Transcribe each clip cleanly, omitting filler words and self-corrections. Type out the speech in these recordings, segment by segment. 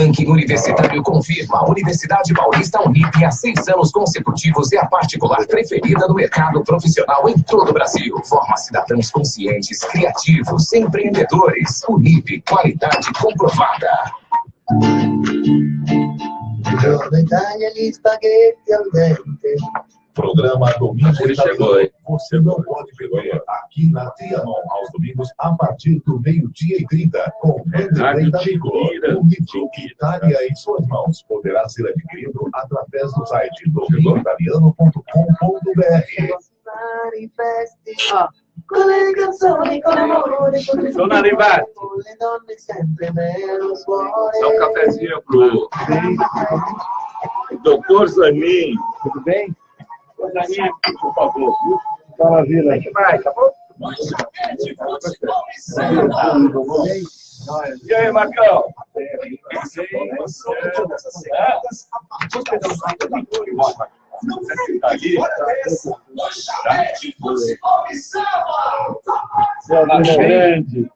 Ranking universitário confirma. A Universidade Paulista Unip, há 6 anos consecutivos, é a particular preferida no mercado profissional em todo o Brasil. Forma cidadãos conscientes, criativos, empreendedores. Unip, qualidade comprovada. Programa Domingo Italiano. Você não pode perder aqui na Trianon, aos domingos, a partir do 12h30, com Vanderlei da Chico. O livro Itália em suas mãos poderá ser adquirido através do site domingoitaliano.com.br. Con le canzoni, con l'amore, con le Sono arrivati. con le donne sempre meno suore. Dá um cafezinho pro Dr. Zanin. Tudo bem? Dr. Zanin, por favor. Maravilha. A gente vai, tá bom? E aí, Marcão? Grande.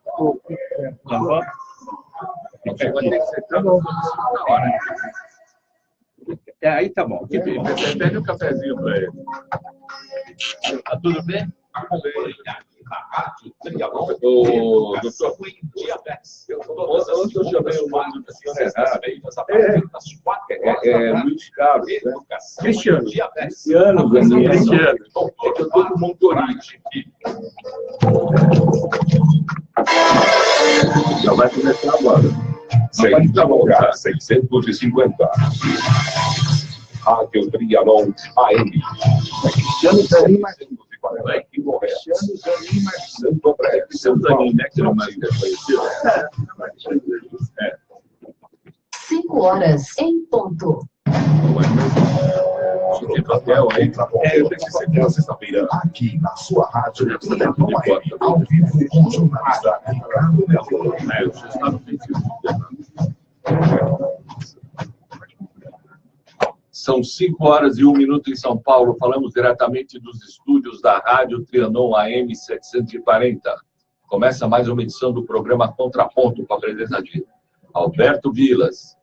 Aí tá bom. Você pede um cafezinho para ele. Tá tudo bem? O doutor, ontem eu chamei o nome do senhor Luiz Carlos, né? Cristiano. Cristiano, Cristiano. Eu estou com montorite. Já vai começar agora. Sem lugar, 650. Rádio Trianon AM. Cristiano Zanin, Cristiano Zanin, Santo André. Santo André, né? Que não mais conhecido. 5 horas em ponto. Segunda sexta-feira, aqui na sua rádio Trianon AM, ao vivo com o jornalista Ricardo Melo. São 5 horas e 1 minuto em São Paulo. Falamos diretamente dos estúdios da Rádio Trianon AM 740. Começa mais uma edição do programa Contraponto, com a presença de Alberto Vilas,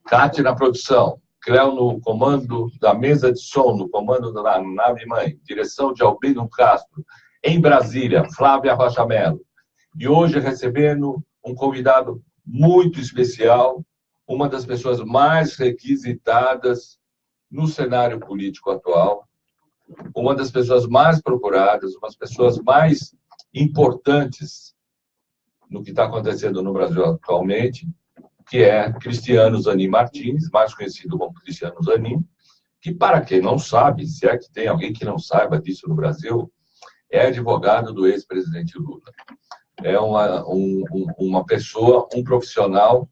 Cátia na produção, Cléo no comando da mesa de som, no comando da nave-mãe, direção de Albino Castro, em Brasília, Flávia Rocha Mello. E hoje recebendo um convidado muito especial, uma das pessoas mais requisitadas no cenário político atual, uma das pessoas mais procuradas, uma das pessoas mais importantes no que está acontecendo no Brasil atualmente, que é Cristiano Zanin Martins, mais conhecido como Cristiano Zanin, que, para quem não sabe, se é que tem alguém que não saiba disso no Brasil, é advogado do ex-presidente Lula. É uma pessoa, um profissional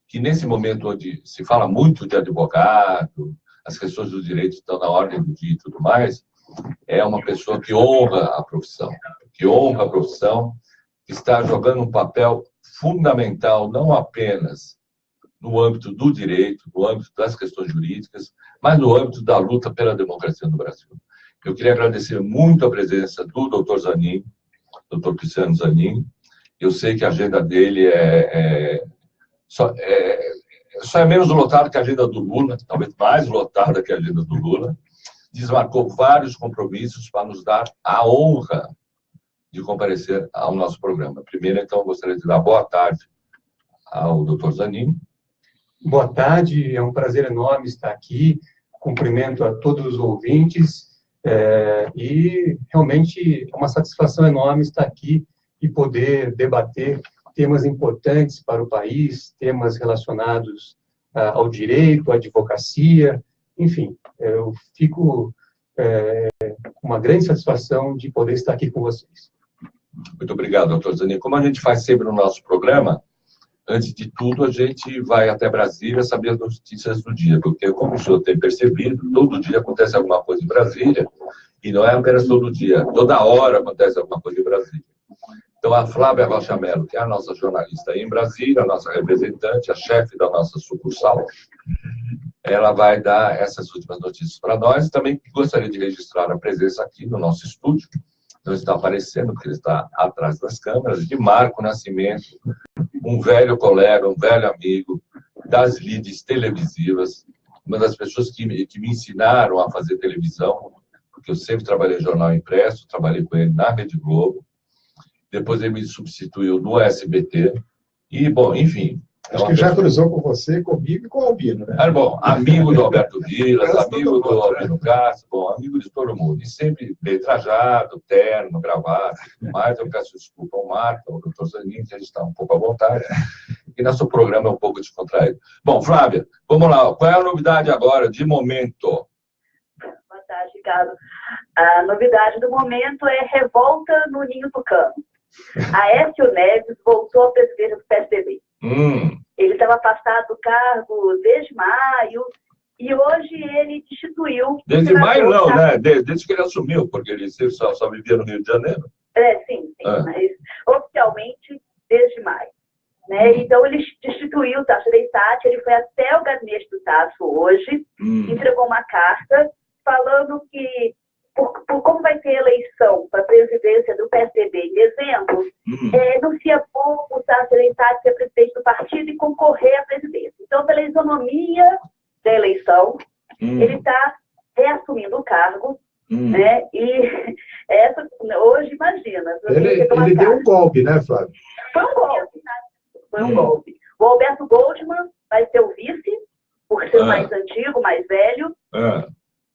que, nesse momento onde se fala muito de advogado, as questões dos direitos estão na ordem do dia e tudo mais, é uma pessoa que honra a profissão, que está jogando um papel fundamental, não apenas no âmbito do direito, no âmbito das questões jurídicas, mas no âmbito da luta pela democracia no Brasil. Eu queria agradecer muito a presença do Dr. Zanin, Dr. Cristiano Zanin. Eu sei que a agenda dele só é menos lotada que a agenda do Lula, talvez mais lotada que a agenda do Lula. Desmarcou vários compromissos para nos dar a honra de comparecer ao nosso programa. Primeiro, então, eu gostaria de dar boa tarde ao Dr. Zanin. Boa tarde, é um prazer enorme estar aqui. Cumprimento a todos os ouvintes e realmente é uma satisfação enorme estar aqui e poder debater temas importantes para o país, temas relacionados ao direito, à advocacia, enfim, eu fico com uma grande satisfação de poder estar aqui com vocês. Muito obrigado, doutor Zanin. Como a gente faz sempre no nosso programa, antes de tudo, a gente vai até Brasília saber as notícias do dia, porque, como o senhor tem percebido, todo dia acontece alguma coisa em Brasília, e não é apenas todo dia, toda hora acontece alguma coisa em Brasília. Então, a Flávia Rocha Mello, que é a nossa jornalista aí em Brasília, a nossa representante, a chefe da nossa sucursal, ela vai dar essas últimas notícias para nós. Também gostaria de registrar a presença aqui no nosso estúdio, não está aparecendo, porque ele está atrás das câmeras, de Marco Nascimento, um velho colega, um velho amigo, das leads televisivas, uma das pessoas que me ensinaram a fazer televisão, porque eu sempre trabalhei em jornal impresso, trabalhei com ele na Rede Globo, depois ele me substituiu no SBT, e, bom, enfim... Acho que já cruzou com você, comigo e com o Albino, né? Bom, amigo do Alberto Vilas, amigo do Albino Castro, bom, amigo de todo mundo. E sempre bem trajado, terno, gravata, tudo mais. Eu peço desculpa ao Marco, ao doutor Zanin, que a gente está um pouco à vontade. E nosso programa é um pouco descontraído. Bom, Flávia, vamos lá. Qual é a novidade agora, de momento? Boa tarde, Ricardo. A novidade do momento é revolta no Ninho Tucano. Aécio Neves voltou a presidência do PSDB. Ele estava afastado do cargo desde maio e hoje ele destituiu... Desde maio não, né? Desde que ele assumiu, porque ele só vivia no Rio de Janeiro. Sim, mas oficialmente desde maio. Né? Então ele destituiu o Tasso Gereissati, ele foi até o gabinete do Tasso hoje, entregou uma carta falando que por como vai ter eleição para a presidência do PSDB em dezembro, não seria bom o Tasso Gereissati ser presidente do partido e concorrer à presidência. Então, pela isonomia da eleição, ele está reassumindo o cargo, né? E hoje, imagina... Ele deu um golpe, né, Flávio? Foi um golpe. Foi um golpe. O Alberto Goldman vai ser o vice, por ser o mais antigo, mais velho.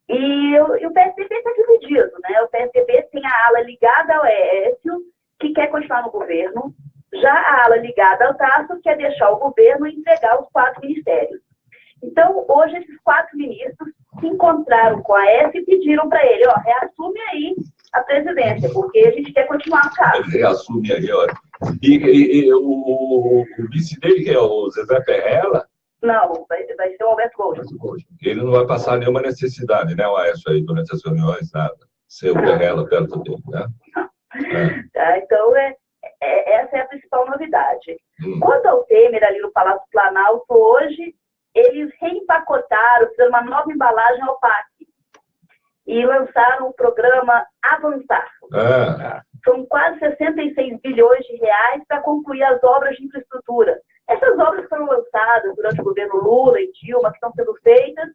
E o PSDB está dividido, né? O PSDB tem a ala ligada ao Aécio, que quer continuar no governo. Já a ala ligada ao Tasso quer deixar o governo e entregar os 4 ministérios. Então, hoje, esses 4 ministros se encontraram com a Aécio e pediram para ele, reassume aí a presidência, porque a gente quer continuar o cargo. Ele reassume aí, olha. E o vice dele, que é o Zezé Perrella? Não, vai ser o Alberto Goldman. Ele não vai passar nenhuma necessidade, né, o Aécio, aí, durante as reuniões, nada. Ser o Perrella perto dele, né? Então, essa é a principal novidade. Quanto ao Temer, ali no Palácio Planalto, hoje, eles reempacotaram, fizeram uma nova embalagem ao PAC e lançaram o programa Avançar. São quase 66 bilhões de reais para concluir as obras de infraestrutura. Essas obras foram lançadas durante o governo Lula e Dilma, que estão sendo feitas.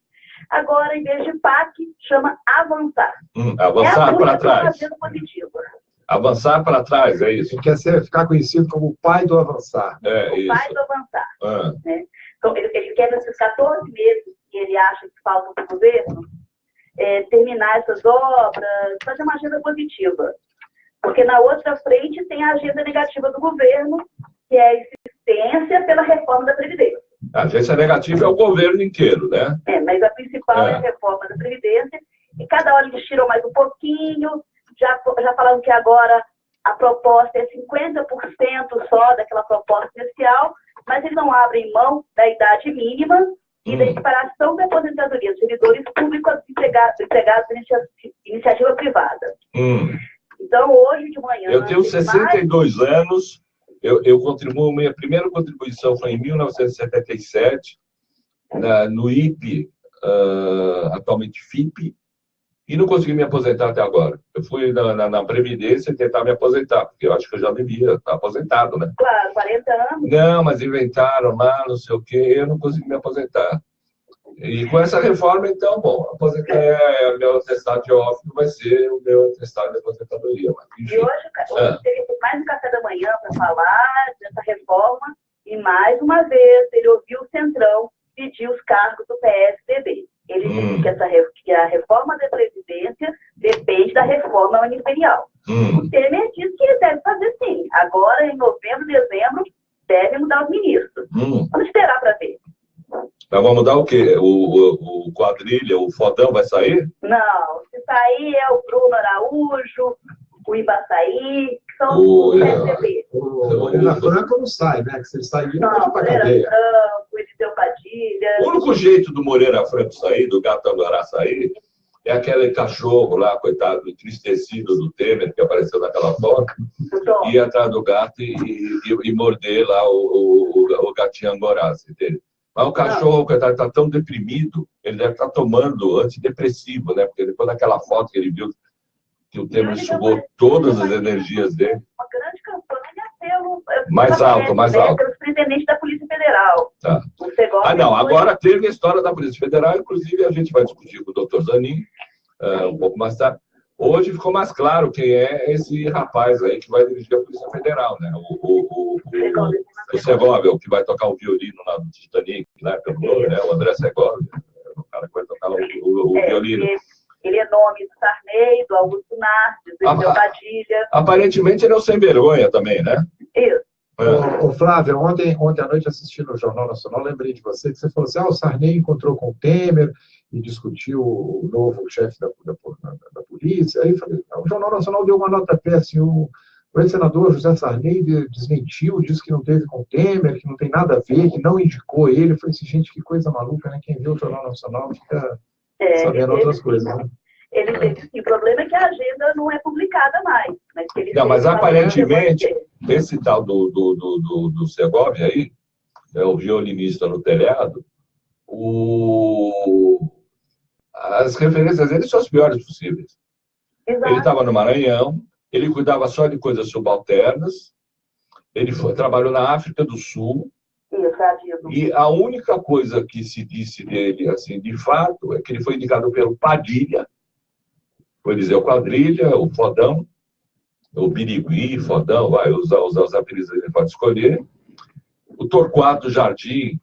Agora, em vez de PAC, chama Avançar. Avançar para trás. Positiva. Avançar para trás, é isso. Ele quer ficar conhecido como o pai do avançar. O pai do avançar. Né? Então, ele quer, nesses 14 meses que ele acha que faltam para o governo, terminar essas obras, fazer uma agenda positiva. Porque na outra frente tem a agenda negativa do governo, que é a insistência pela reforma da Previdência. A agência negativa é o governo inteiro, né? Mas a principal é a reforma da Previdência. E cada hora eles tiram mais um pouquinho. Já falaram que agora a proposta é 50% só daquela proposta inicial, mas eles não abrem mão da idade mínima e da equiparação da aposentadoria dos servidores públicos empregados em iniciativa privada. Então, hoje de manhã... Eu tenho 62 anos, eu contribuo, minha primeira contribuição foi em 1977, no IPE, atualmente FIPE, e não consegui me aposentar até agora. Eu fui na Previdência tentar me aposentar, porque eu acho que eu já devia estar aposentado, né? Claro, 40 anos. Não, mas inventaram lá, não sei o quê, eu não consegui me aposentar. E com essa reforma, então, bom, aposentar meu atestado de óbito vai ser o meu atestado de aposentadoria. Mas, enfim. E hoje teve mais um café da manhã para falar dessa reforma, e mais uma vez ele ouviu o Centrão pedir os cargos do PSDB. Ele disse que a reforma da Previdência depende da reforma ministerial. O Temer disse que ele deve fazer sim. Agora, em novembro, dezembro, deve mudar os ministros. Vamos esperar para ver. Mas vai mudar o quê? O quadrilha, o fodão vai sair? Não, se sair é o Bruno Araújo, o Ibaçaí, que são o PSDB. O Helena Franco não sai, né? Que se ele sair, não pode ir para Helena cadeia. Franco, Eliseu Padilha... O único jeito do Moreira Franco sair, do Gato Anguará sair, é aquele cachorro lá, coitado, entristecido do Temer, que apareceu naquela foto, ir atrás do gato e morder lá o gatinho Angorá, entende? Mas o cachorro, coitado, está tão deprimido, ele deve estar tomando antidepressivo, né? Porque depois daquela foto que ele viu, que o Temer sugou todas as energias dele. Uma grande campanha pelo... Mais alto. Pelos 32 independente da Polícia Federal. Tá. O Segovia Não, agora teve a história da Polícia Federal, inclusive a gente vai discutir com o doutor Zanin um pouco mais tarde. Hoje ficou mais claro quem é esse rapaz aí que vai dirigir a Polícia Federal, né? O Segovia, o que vai tocar o violino lá do Titanic, né? O André Segovia, o cara que vai tocar o violino. Ele é nome do Sarney, do Augusto Nardes, do Eliseu Padilha. Aparentemente ele é um sem vergonha também, né? Isso. Ô, Flávia, ontem à noite assistindo o Jornal Nacional, lembrei de você, que você falou assim, o Sarney encontrou com o Temer e discutiu o novo chefe da polícia. Aí eu falei, o Jornal Nacional deu uma nota péssima, o ex-senador José Sarney desmentiu, disse que não teve com o Temer, que não tem nada a ver, que não indicou ele. Eu falei assim, gente, que coisa maluca, né? Quem vê o Jornal Nacional fica sabendo outras coisas, né? Ele teve, sim, o problema é que a agenda não é publicada mais. Mas aparentemente, esse tal do Segovia aí, o violinista no telhado, as referências dele são as piores possíveis. Exato. Ele estava no Maranhão, ele cuidava só de coisas subalternas, ele trabalhou na África do Sul, e a única coisa que se disse dele, assim, de fato, é que ele foi indicado pelo Padilha, o Eliseu Quadrilha, o Fodão, o Birigui, Fodão, vai usar os apelidos que ele pode escolher. O Torquato Jardim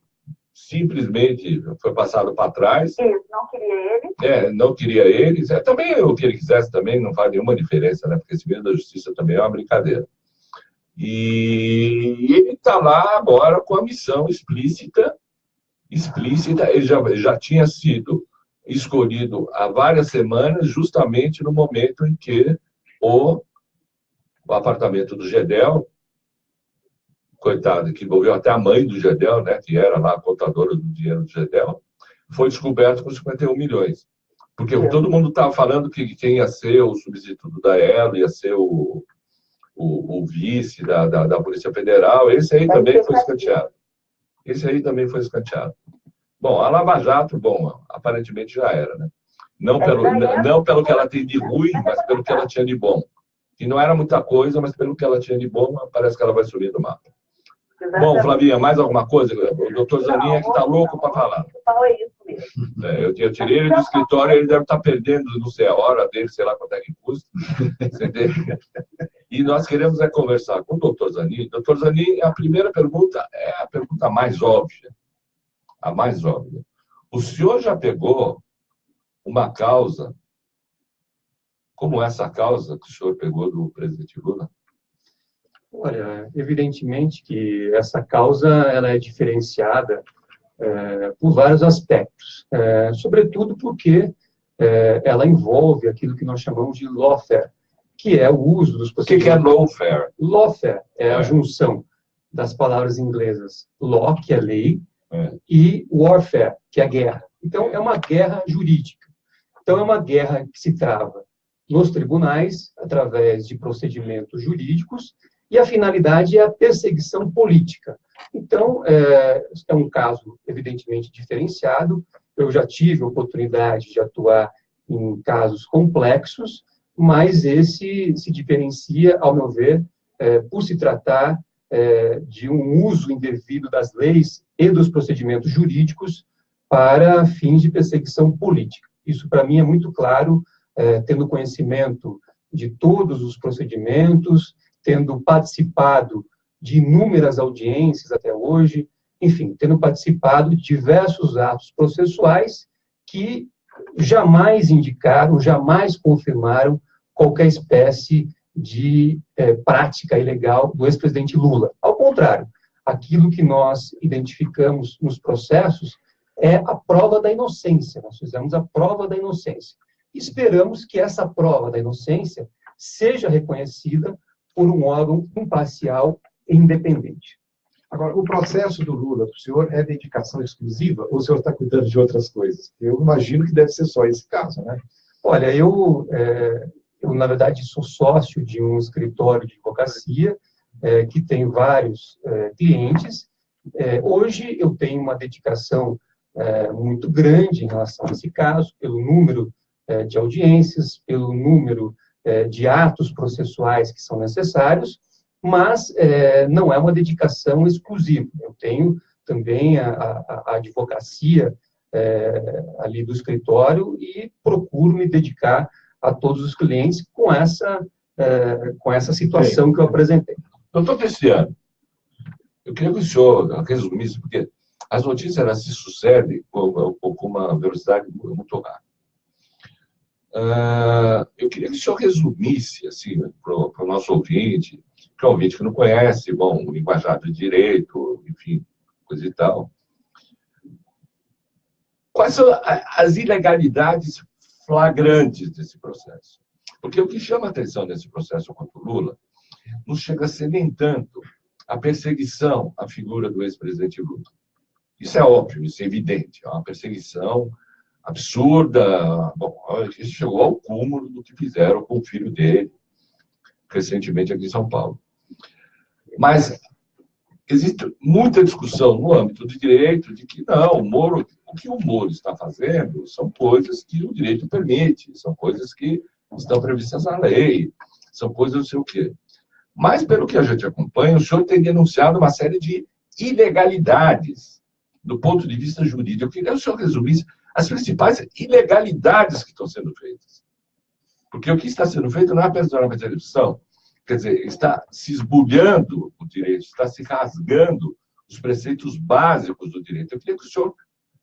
simplesmente foi passado para trás. Isso, não queria ele. Não queria ele. Também o que ele quisesse também não faz nenhuma diferença, né? Porque esse meio da justiça também é uma brincadeira. E ele está lá agora com a missão explícita. Ele já tinha sido escolhido há várias semanas, justamente no momento em que o apartamento do Gedel, coitado, que envolveu até a mãe do Gedel, né, que era lá a contadora do dinheiro do Gedel, foi descoberto com 51 milhões. Porque todo mundo estava falando que quem ia ser o substituto da Elo, ia ser o vice da Polícia Federal. Esse aí também foi escanteado. Bom, a Lava Jato, aparentemente já era, né? Não pelo que ela tem de ruim, mas pelo que ela tinha de bom. Que não era muita coisa, mas pelo que ela tinha de bom, parece que ela vai subir do mapa. Bom, Flavinha, mais alguma coisa? O doutor Zanin é que está louco para falar. É isso mesmo. Eu tirei ele do escritório, ele deve estar perdendo, não sei a hora dele, sei lá quanto é que custa. E nós queremos conversar com o doutor Zanin. Doutor Zanin, a primeira pergunta é a pergunta mais óbvia. A mais óbvia. O senhor já pegou uma causa como essa causa que o senhor pegou do presidente Lula? Olha, evidentemente que essa causa ela é diferenciada por vários aspectos, sobretudo porque ela envolve aquilo que nós chamamos de lawfare, que é o uso dos procedimentos. O que é lawfare? Lawfare é a junção das palavras inglesas law, que é lei, e warfare, que é a guerra. Então, é uma guerra jurídica. Então, é uma guerra que se trava nos tribunais, através de procedimentos jurídicos, e a finalidade é a perseguição política. Então, é um caso, evidentemente, diferenciado. Eu já tive a oportunidade de atuar em casos complexos, mas esse se diferencia, ao meu ver, por se tratar de um uso indevido das leis e dos procedimentos jurídicos para fins de perseguição política. Isso, para mim, é muito claro, tendo conhecimento de todos os procedimentos, tendo participado de inúmeras audiências até hoje, enfim, tendo participado de diversos atos processuais que jamais indicaram, jamais confirmaram qualquer espécie de prática ilegal do ex-presidente Lula. Ao contrário, aquilo que nós identificamos nos processos é a prova da inocência. Nós fizemos a prova da inocência. Esperamos que essa prova da inocência seja reconhecida por um órgão imparcial e independente. Agora, o processo do Lula, para o senhor, é dedicação exclusiva ou o senhor está cuidando de outras coisas? Eu imagino que deve ser só esse caso, né? Olha, eu na verdade, sou sócio de um escritório de advocacia que tem vários clientes. Hoje, eu tenho uma dedicação muito grande em relação a esse caso, pelo número de audiências, pelo número de atos processuais que são necessários, mas não é uma dedicação exclusiva. Eu tenho também a advocacia ali do escritório e procuro me dedicar a todos os clientes com essa situação que eu apresentei. Doutor Cristiano, eu queria que o senhor resumisse, porque as notícias elas se sucedem com uma velocidade muito rápida. Eu queria que o senhor resumisse, assim, para o nosso ouvinte, que é um ouvinte que não conhece, bom, o linguajar do direito, enfim, coisa e tal. Quais são as ilegalidades flagrantes desse processo? Porque o que chama a atenção nesse processo contra o Lula não chega a ser nem tanto a perseguição à figura do ex-presidente Lula. Isso é óbvio, isso é evidente. É uma perseguição absurda. Bom, isso chegou ao cúmulo do que fizeram com o filho dele, recentemente aqui em São Paulo. Mas existe muita discussão no âmbito do direito de que, não, o que o Moro está fazendo são coisas que o direito permite, são coisas que estão previstas na lei, são coisas não sei o quê. Mas, pelo que a gente acompanha, o senhor tem denunciado uma série de ilegalidades do ponto de vista jurídico. Eu queria que o senhor resumisse as principais ilegalidades que estão sendo feitas. Porque o que está sendo feito não é apenas uma perseguição, quer dizer, está se esbulhando o direito, está se rasgando os preceitos básicos do direito. Eu queria que o senhor,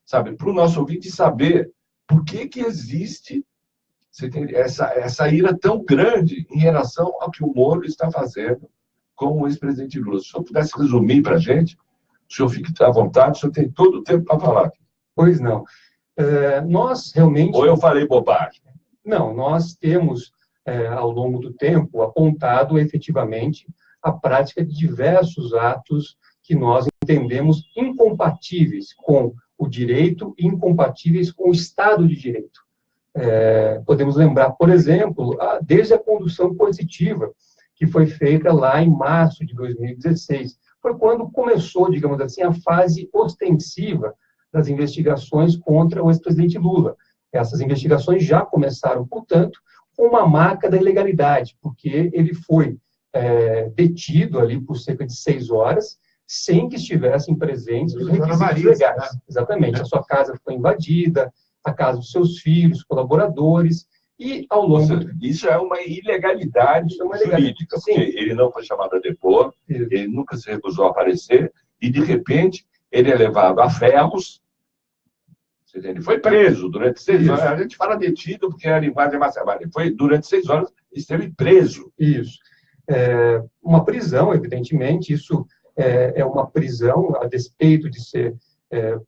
sabe, para o nosso ouvinte saber por que existe essa ira tão grande em relação ao que o Moro está fazendo com o ex-presidente Lula. Se o senhor pudesse resumir para a gente, o senhor fique à vontade, o senhor tem todo o tempo para falar. Pois não. Nós realmente... Ou eu falei bobagem? Não, nós temos, ao longo do tempo, apontado efetivamente a prática de diversos atos que nós entendemos incompatíveis com o direito e incompatíveis com o Estado de Direito. Podemos lembrar, por exemplo, desde a condução coercitiva, que foi feita lá em março de 2016. Foi quando começou, digamos assim, a fase ostensiva das investigações contra o ex-presidente Lula. Essas investigações já começaram, portanto, com uma marca da ilegalidade, porque ele foi detido ali por cerca de 6 horas, sem que estivessem presentes os requisitos legais. Né? Exatamente. A sua casa foi invadida, a casa dos seus filhos, colaboradores, e ao longo... Isso é uma ilegalidade jurídica, porque ele não foi chamado a depor, ele nunca se recusou a aparecer, e, de repente, ele é levado a ferros. Ele foi preso durante 6 horas. A gente fala detido porque a linguagem é mais... Ele foi, durante 6 horas, ele esteve preso. Isso. Uma prisão, evidentemente, isso é uma prisão, a despeito de ser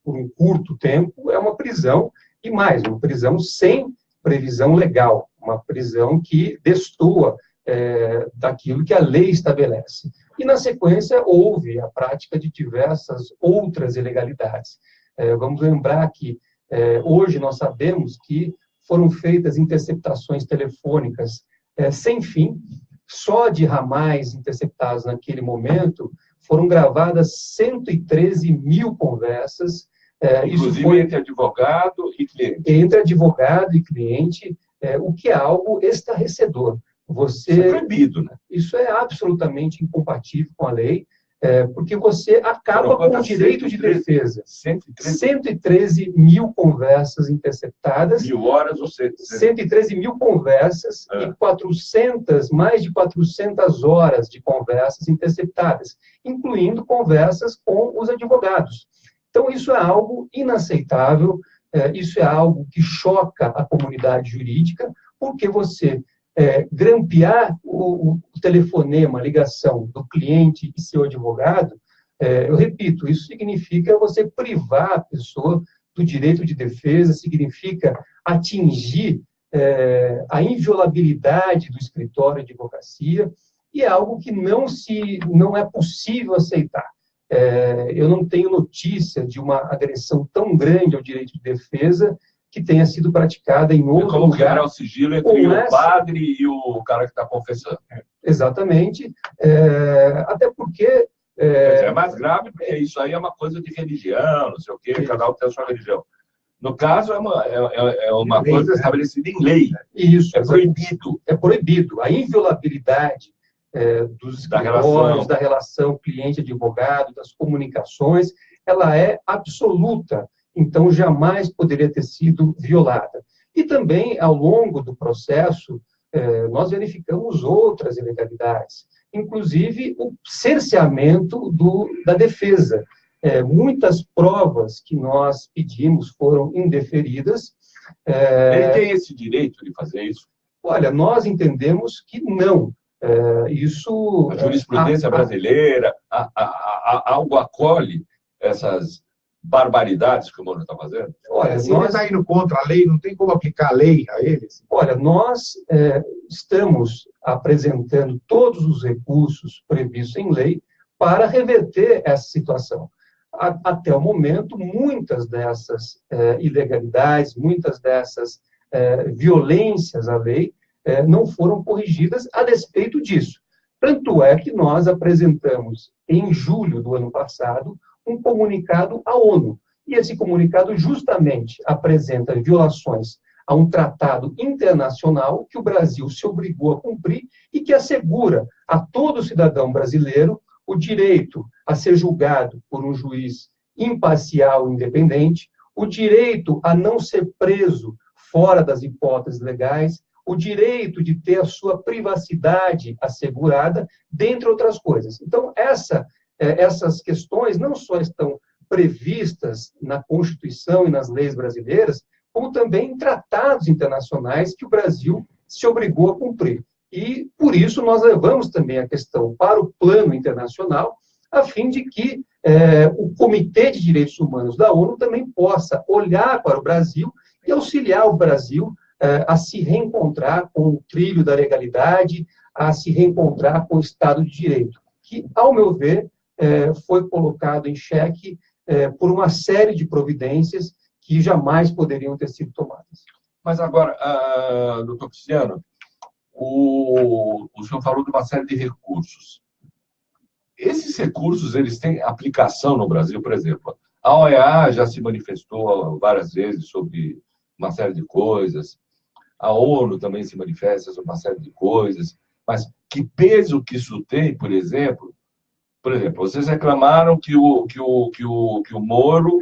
por um curto tempo, é uma prisão, e mais, uma prisão sem previsão legal, uma prisão que destoa daquilo que a lei estabelece. E, na sequência, houve a prática de diversas outras ilegalidades. Vamos lembrar que hoje nós sabemos que foram feitas interceptações telefônicas sem fim, só de ramais interceptados naquele momento, foram gravadas 113 mil conversas. Inclusive, isso foi entre advogado e cliente. Entre advogado e cliente, o que é algo estarrecedor. Isso é proibido, né? Isso é absolutamente incompatível com a lei, porque você acaba com o direito de defesa. 113 mil conversas interceptadas. 1000 horas ou 113 mil conversas e mais de 400 horas de conversas interceptadas, incluindo conversas com os advogados. Então, isso é algo inaceitável, isso é algo que choca a comunidade jurídica, porque você grampear o telefonema, a ligação do cliente e seu advogado, eu repito, isso significa você privar a pessoa do direito de defesa, significa atingir a inviolabilidade do escritório de advocacia, e é algo que não é possível aceitar. Eu não tenho notícia de uma agressão tão grande ao direito de defesa que tenha sido praticada em outro lugar. Como o sigilo entre o padre e o cara que está confessando. Exatamente. Até porque... É mais grave, porque isso aí é uma coisa de religião, não sei o quê, cada um tem a sua religião. No caso, é uma coisa estabelecida em lei. Isso. É proibido. É proibido. A inviolabilidade dos escritórios, da relação cliente-advogado, das comunicações, ela é absoluta, então jamais poderia ter sido violada. E também, ao longo do processo, nós verificamos outras ilegalidades, inclusive o cerceamento da defesa. Muitas provas que nós pedimos foram indeferidas. Ele tem esse direito de fazer isso? Olha, nós entendemos que não. Isso... A jurisprudência brasileira, algo acolhe essas barbaridades que o Moro está fazendo? Olha, se ele está indo contra a lei, não tem como aplicar a lei a eles? Olha, nós estamos apresentando todos os recursos previstos em lei para reverter essa situação. Até o momento, muitas dessas ilegalidades, muitas dessas violências à lei não foram corrigidas a despeito disso. Tanto é que nós apresentamos, em julho do ano passado, um comunicado à ONU. E esse comunicado justamente apresenta violações a um tratado internacional que o Brasil se obrigou a cumprir e que assegura a todo cidadão brasileiro o direito a ser julgado por um juiz imparcial e independente, o direito a não ser preso fora das hipóteses legais, o direito de ter a sua privacidade assegurada, dentre outras coisas. Então, essas questões não só estão previstas na Constituição e nas leis brasileiras, como também em tratados internacionais que o Brasil se obrigou a cumprir. E, por isso, nós levamos também a questão para o plano internacional, a fim de que o Comitê de Direitos Humanos da ONU também possa olhar para o Brasil e auxiliar o Brasil a se reencontrar com o trilho da legalidade, a se reencontrar com o Estado de Direito, que, ao meu ver, foi colocado em xeque por uma série de providências que jamais poderiam ter sido tomadas. Mas agora, doutor Cristiano, o senhor falou de uma série de recursos. Esses recursos, eles têm aplicação no Brasil, por exemplo. A OEA já se manifestou várias vezes sobre uma série de coisas, a ONU também se manifesta sobre uma série de coisas, mas que peso que isso tem, por exemplo, vocês reclamaram que o Moro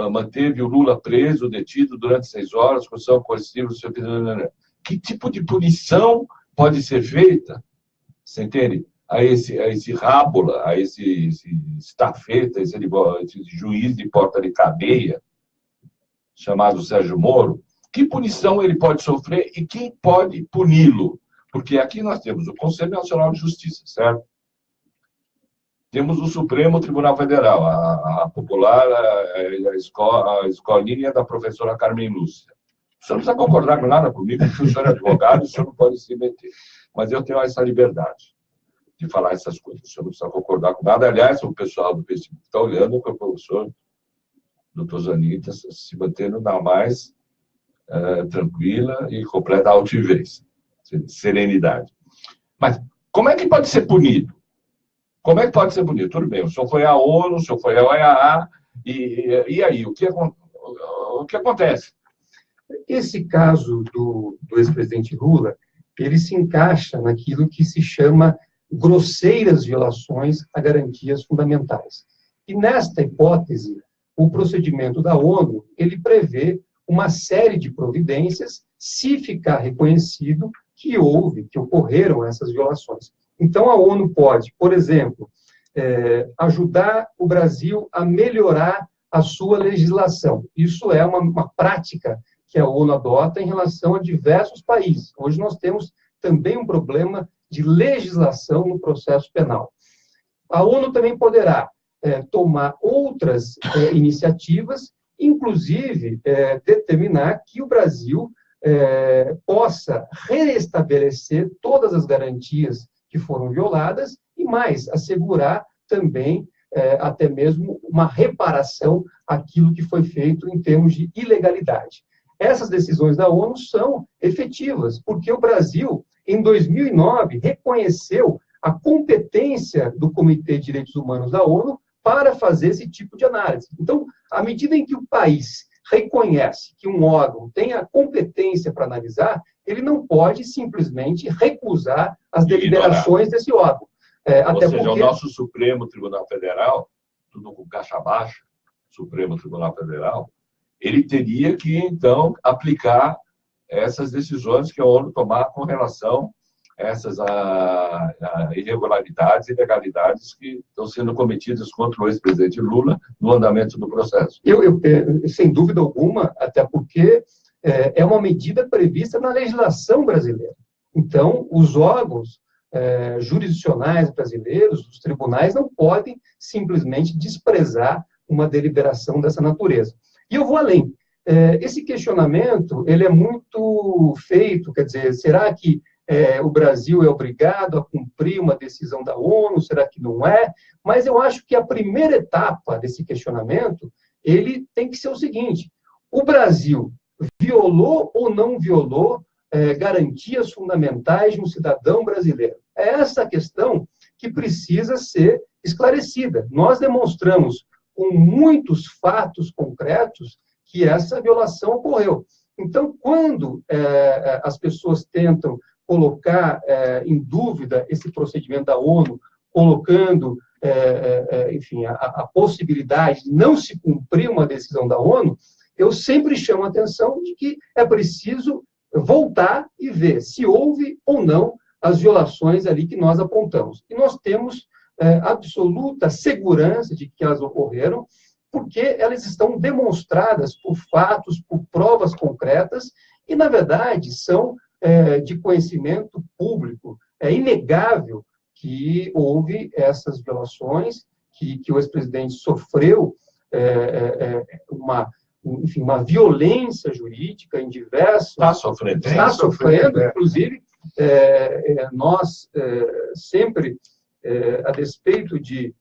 manteve o Lula preso, detido durante 6 horas, construção coercitiva, que tipo de punição pode ser feita, você entende? A esse rábula, a esse estafeta, esse juiz de porta de cadeia, chamado Sérgio Moro, que punição ele pode sofrer e quem pode puni-lo? Porque aqui nós temos o Conselho Nacional de Justiça, certo? Temos o Supremo Tribunal Federal, a popular, a escolinha da professora Carmen Lúcia. O senhor não precisa concordar com nada comigo, porque o senhor é advogado e o senhor não pode se meter. Mas eu tenho essa liberdade de falar essas coisas. O senhor não precisa concordar com nada. Aliás, o pessoal do Facebook está olhando para o professor doutor Zanita se mantendo na mais tranquila e completa altivez, serenidade. Mas como é que pode ser punido? Como é que pode ser punido? Tudo bem, o senhor foi à ONU, o senhor foi à OEA, e aí? O que acontece? Esse caso do ex-presidente Lula, ele se encaixa naquilo que se chama grosseiras violações a garantias fundamentais. E nesta hipótese, o procedimento da ONU, ele prevê uma série de providências se ficar reconhecido que ocorreram essas violações. Então, a ONU pode, por exemplo, ajudar o Brasil a melhorar a sua legislação. Isso é uma prática que a ONU adota em relação a diversos países. Hoje nós temos também um problema de legislação no processo penal. A ONU também poderá tomar outras iniciativas, inclusive determinar que o Brasil possa reestabelecer todas as garantias que foram violadas e mais, assegurar também até mesmo uma reparação àquilo que foi feito em termos de ilegalidade. Essas decisões da ONU são efetivas, porque o Brasil, em 2009, reconheceu a competência do Comitê de Direitos Humanos da ONU para fazer esse tipo de análise. Então, à medida em que o país reconhece que um órgão tem a competência para analisar, ele não pode simplesmente recusar as deliberações desse órgão. Ou seja, o nosso Supremo Tribunal Federal, tudo com caixa baixa, Supremo Tribunal Federal, ele teria que, então, aplicar essas decisões que a ONU tomar com relação a essas irregularidades e ilegalidades que estão sendo cometidas contra o ex-presidente Lula no andamento do processo. Sem dúvida alguma, até porque é uma medida prevista na legislação brasileira. Então, os órgãos jurisdicionais brasileiros, os tribunais, não podem simplesmente desprezar uma deliberação dessa natureza. E eu vou além. Esse questionamento, ele é muito feito, quer dizer, será que o Brasil é obrigado a cumprir uma decisão da ONU? Será que não é? Mas eu acho que a primeira etapa desse questionamento, ele tem que ser o seguinte: o Brasil violou ou não violou garantias fundamentais de um cidadão brasileiro? É essa questão que precisa ser esclarecida. Nós demonstramos com muitos fatos concretos que essa violação ocorreu. Então, quando as pessoas tentam colocar em dúvida esse procedimento da ONU, colocando, enfim, a possibilidade de não se cumprir uma decisão da ONU, eu sempre chamo a atenção de que é preciso voltar e ver se houve ou não as violações ali que nós apontamos. E nós temos absoluta segurança de que elas ocorreram, porque elas estão demonstradas por fatos, por provas concretas, e, na verdade, são de conhecimento público. É inegável que houve essas violações, que o ex-presidente sofreu uma violência jurídica em diversos... Está sofrendo. Está sofrendo, inclusive, nós sempre, a despeito de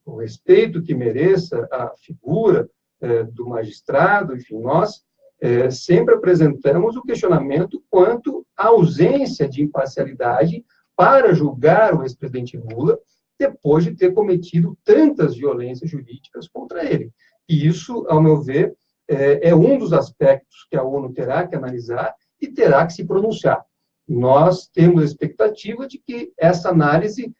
o respeito que mereça a figura do magistrado, enfim, nós sempre apresentamos o questionamento quanto à ausência de imparcialidade para julgar o ex-presidente Lula depois de ter cometido tantas violências jurídicas contra ele. E isso, ao meu ver, é um dos aspectos que a ONU terá que analisar e terá que se pronunciar. Nós temos a expectativa de que essa análise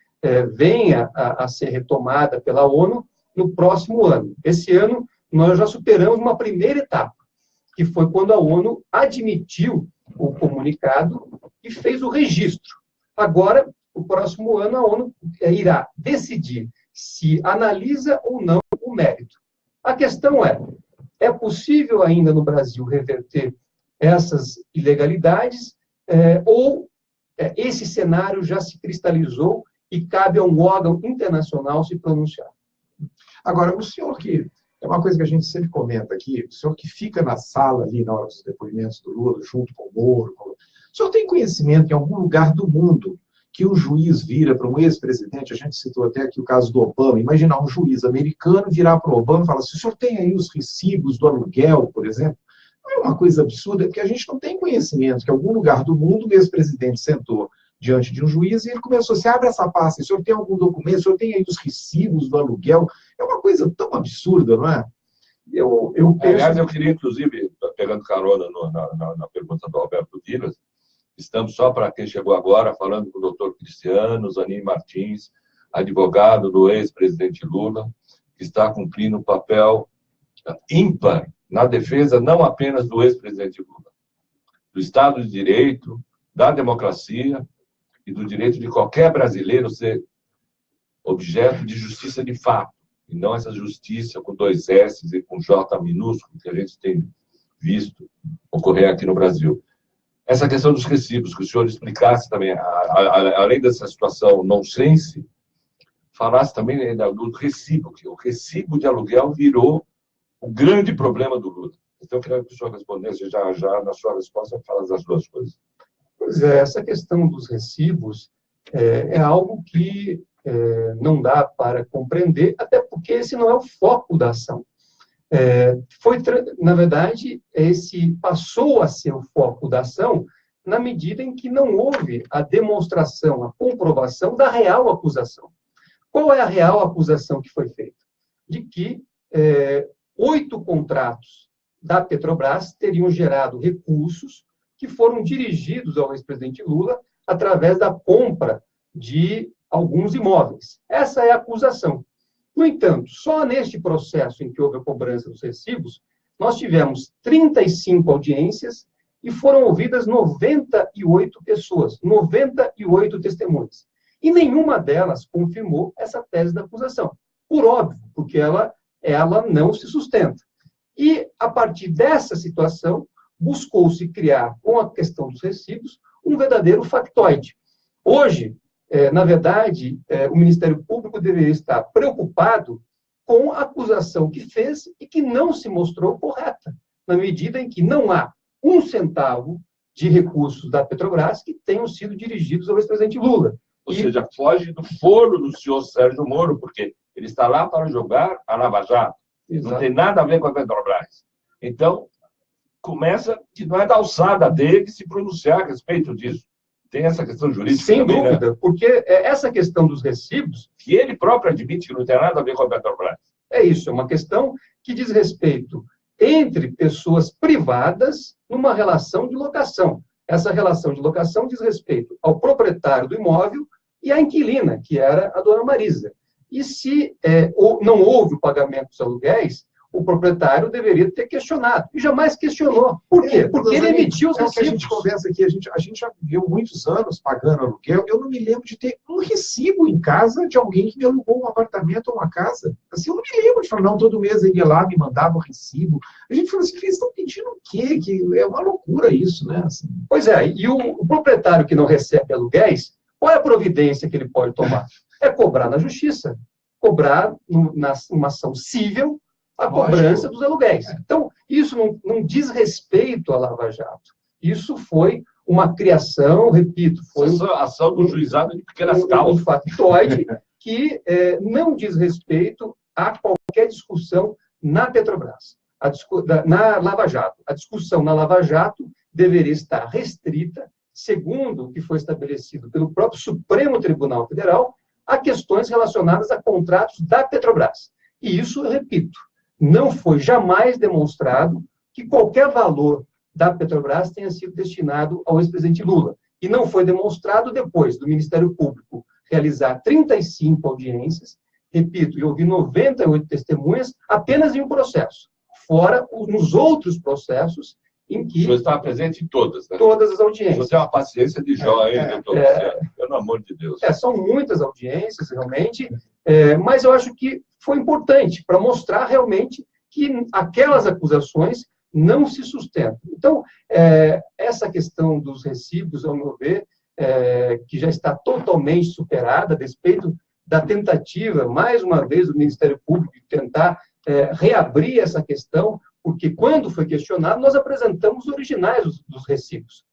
venha a ser retomada pela ONU no próximo ano. Esse ano, nós já superamos uma primeira etapa, que foi quando a ONU admitiu o comunicado e fez o registro. Agora, no próximo ano, a ONU irá decidir se analisa ou não o mérito. A questão é possível ainda no Brasil reverter essas ilegalidades ou esse cenário já se cristalizou e cabe a um órgão internacional se pronunciar? Agora, o senhor que... É uma coisa que a gente sempre comenta aqui, o senhor que fica na sala ali na hora dos depoimentos do Lula, junto com o Moro, o senhor tem conhecimento em algum lugar do mundo que o juiz vira para um ex-presidente, a gente citou até aqui o caso do Obama, imaginar um juiz americano virar para o Obama e falar assim, o senhor tem aí os recibos do aluguel, por exemplo? Não é uma coisa absurda, porque a gente não tem conhecimento que em algum lugar do mundo o ex-presidente sentou diante de um juiz e ele começou assim, abre essa pasta, o senhor tem algum documento, o senhor tem aí os recibos do aluguel? É uma coisa tão absurda, não é? Eu penso... Aliás, eu queria, inclusive, pegando carona na pergunta do Alberto Vilas, estamos só para quem chegou agora, falando com o doutor Cristiano Zanin Martins, advogado do ex-presidente Lula, que está cumprindo um papel ímpar na defesa não apenas do ex-presidente Lula, do Estado de Direito, da democracia e do direito de qualquer brasileiro ser objeto de justiça de fato, e não essa justiça com 2 S e com J minúsculo que a gente tem visto ocorrer aqui no Brasil. Essa questão dos recibos, que o senhor explicasse também, além dessa situação nonsense, falasse também do recibo, que o recibo de aluguel virou o grande problema do Lula. Então, eu queria que o senhor respondesse já na sua resposta, fala das duas coisas. Pois é, essa questão dos recibos é algo que não dá para compreender, até porque esse não é o foco da ação. Na verdade, esse passou a ser o foco da ação na medida em que não houve a demonstração, a comprovação da real acusação. Qual é a real acusação que foi feita? De que 8 contratos da Petrobras teriam gerado recursos que foram dirigidos ao ex-presidente Lula através da compra de alguns imóveis. Essa é a acusação. No entanto, só neste processo em que houve a cobrança dos recibos, nós tivemos 35 audiências e foram ouvidas 98 pessoas, 98 testemunhas. E nenhuma delas confirmou essa tese da acusação. Por óbvio, porque ela não se sustenta. E, a partir dessa situação, buscou-se criar, com a questão dos recibos, um verdadeiro factoide. Hoje, na verdade, o Ministério Público deveria estar preocupado com a acusação que fez e que não se mostrou correta, na medida em que não há um centavo de recursos da Petrobras que tenham sido dirigidos ao ex-presidente Lula. Ou seja, foge do foro do senhor Sérgio Moro, porque ele está lá para jogar a Lava Jato. Exato. Não tem nada a ver com a Petrobras. Então, começa que não é da alçada dele se pronunciar a respeito disso. Tem essa questão jurídica sem também, dúvida, né? Porque essa questão dos recibos... Que ele próprio admite que não tem nada a ver com a Petrobras. É isso, é uma questão que diz respeito entre pessoas privadas numa relação de locação. Essa relação de locação diz respeito ao proprietário do imóvel e à inquilina, que era a dona Marisa. E se não houve o pagamento dos aluguéis, o proprietário deveria ter questionado. E jamais questionou. Por quê? Porque ele emitiu os recibos. A gente conversa aqui, a gente já viveu muitos anos pagando aluguel. Eu não me lembro de ter um recibo em casa de alguém que me alugou um apartamento ou uma casa. Assim, eu não me lembro de falar, não, todo mês ele ia lá, me mandava um recibo. A gente falou assim, eles estão pedindo o quê? Que é uma loucura isso, né? Assim. Pois é, e o proprietário que não recebe aluguéis, qual é a providência que ele pode tomar? É cobrar na justiça. Cobrar numa ação cível a cobrança dos aluguéis. Então, isso não diz respeito à Lava Jato. Isso foi uma criação, repito, foi a ação do juizado de pequenas causas. Um factoide que não diz respeito a qualquer discussão na Petrobras, na Lava Jato. A discussão na Lava Jato deveria estar restrita, segundo o que foi estabelecido pelo próprio Supremo Tribunal Federal, a questões relacionadas a contratos da Petrobras. E isso, eu repito, não foi jamais demonstrado que qualquer valor da Petrobras tenha sido destinado ao ex-presidente Lula. E não foi demonstrado depois do Ministério Público realizar 35 audiências, repito, e ouvir 98 testemunhas apenas em um processo, fora nos outros processos em que... O senhor estava presente em todas, né? Todas as audiências. Você tem uma paciência de jóia, doutor Luciano. Pelo amor de Deus. São muitas audiências, realmente, mas eu acho que foi importante para mostrar realmente que aquelas acusações não se sustentam. Então, essa questão dos recibos, ao meu ver, que já está totalmente superada, a despeito da tentativa, mais uma vez, do Ministério Público de tentar reabrir essa questão, porque quando foi questionado, nós apresentamos os originais dos recibos.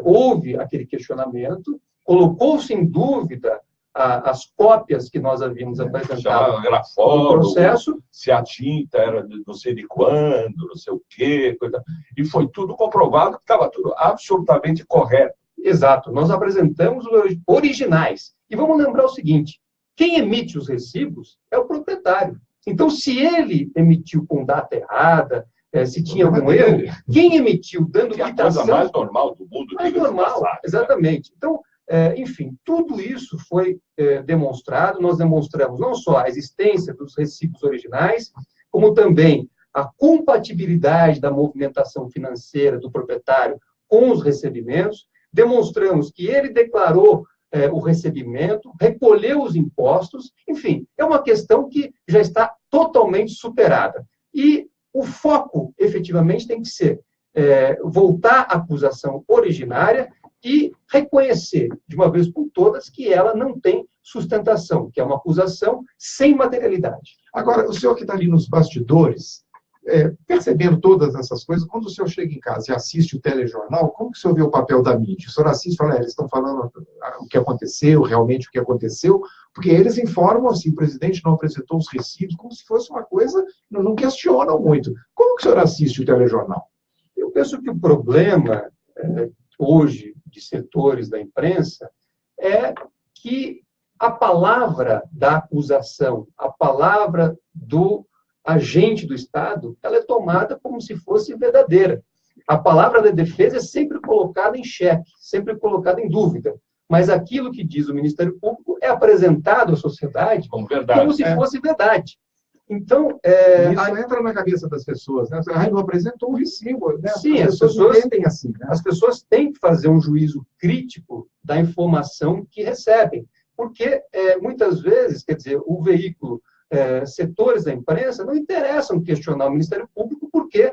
Houve aquele questionamento, colocou-se em dúvida as cópias que nós havíamos apresentado no processo. Se a tinta era de não sei de quando, não sei o quê, coisa... e foi tudo comprovado que estava tudo absolutamente correto. Exato, nós apresentamos os originais. E vamos lembrar o seguinte, quem emite os recibos é o proprietário. Então, se ele emitiu com data errada, se tinha algum erro, quem emitiu dando quitação... É a coisa mais normal do mundo. Mais normal, exatamente. Então, enfim, tudo isso foi demonstrado. Nós demonstramos não só a existência dos recibos originais, como também a compatibilidade da movimentação financeira do proprietário com os recebimentos. Demonstramos que ele declarou o recebimento, recolheu os impostos. Enfim, é uma questão que já está totalmente superada. E o foco, efetivamente, tem que ser voltar à acusação originária e reconhecer, de uma vez por todas, que ela não tem sustentação, que é uma acusação sem materialidade. Agora, o senhor que está ali nos bastidores, percebendo todas essas coisas, quando o senhor chega em casa e assiste o telejornal, como que o senhor vê o papel da mídia? O senhor assiste e fala, eles estão falando o que aconteceu, realmente o que aconteceu, porque eles informam assim, o presidente não apresentou os recibos, como se fosse uma coisa, não questionam muito. Como que o senhor assiste o telejornal? Eu penso que o problema, hoje, de setores da imprensa, é que a palavra da acusação, a palavra do agente do Estado, ela é tomada como se fosse verdadeira. a palavra da defesa é sempre colocada em xeque, sempre colocada em dúvida. Mas aquilo que diz o Ministério Público é apresentado à sociedade como se fosse verdade. Então, isso entra na cabeça das pessoas, né? A não apresentou um recibo, né? Sim, as pessoas entendem assim, né? As pessoas têm que fazer um juízo crítico da informação que recebem, porque muitas vezes, quer dizer, o veículo, setores da imprensa não interessam questionar o Ministério Público porque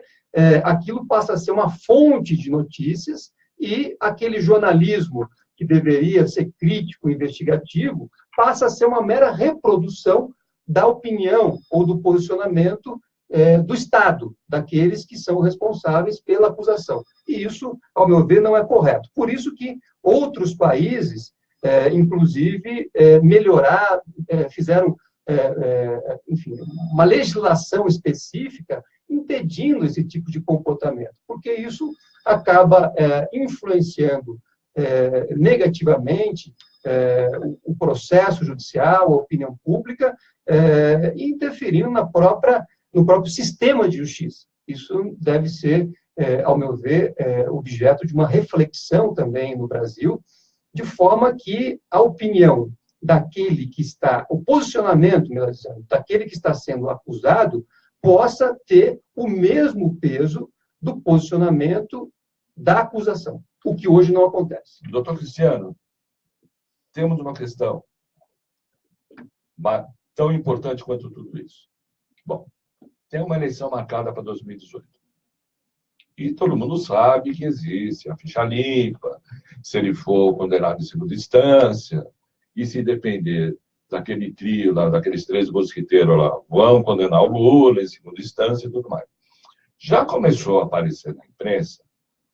aquilo passa a ser uma fonte de notícias e aquele jornalismo que deveria ser crítico, investigativo, passa a ser uma mera reprodução da opinião ou do posicionamento do Estado, daqueles que são responsáveis pela acusação. E isso, ao meu ver, não é correto. Por isso que outros países, inclusive, fizeram, enfim, uma legislação específica impedindo esse tipo de comportamento, porque isso acaba influenciando negativamente o processo judicial, a opinião pública, e interferindo no próprio sistema de justiça. Isso deve ser, ao meu ver, objeto de uma reflexão também no Brasil, de forma que a opinião daquele que está, o posicionamento, melhor dizendo, daquele que está sendo acusado, possa ter o mesmo peso do posicionamento da acusação, o que hoje não acontece. Doutor Cristiano, temos uma questão tão importante quanto tudo isso. Bom, tem uma eleição marcada para 2018. E todo mundo sabe que existe a ficha limpa, se ele for condenado em segunda instância, e se depender daquele trio, daqueles 3 mosquiteiros lá, vão condenar o Lula em segunda instância e tudo mais. Já começou a aparecer na imprensa,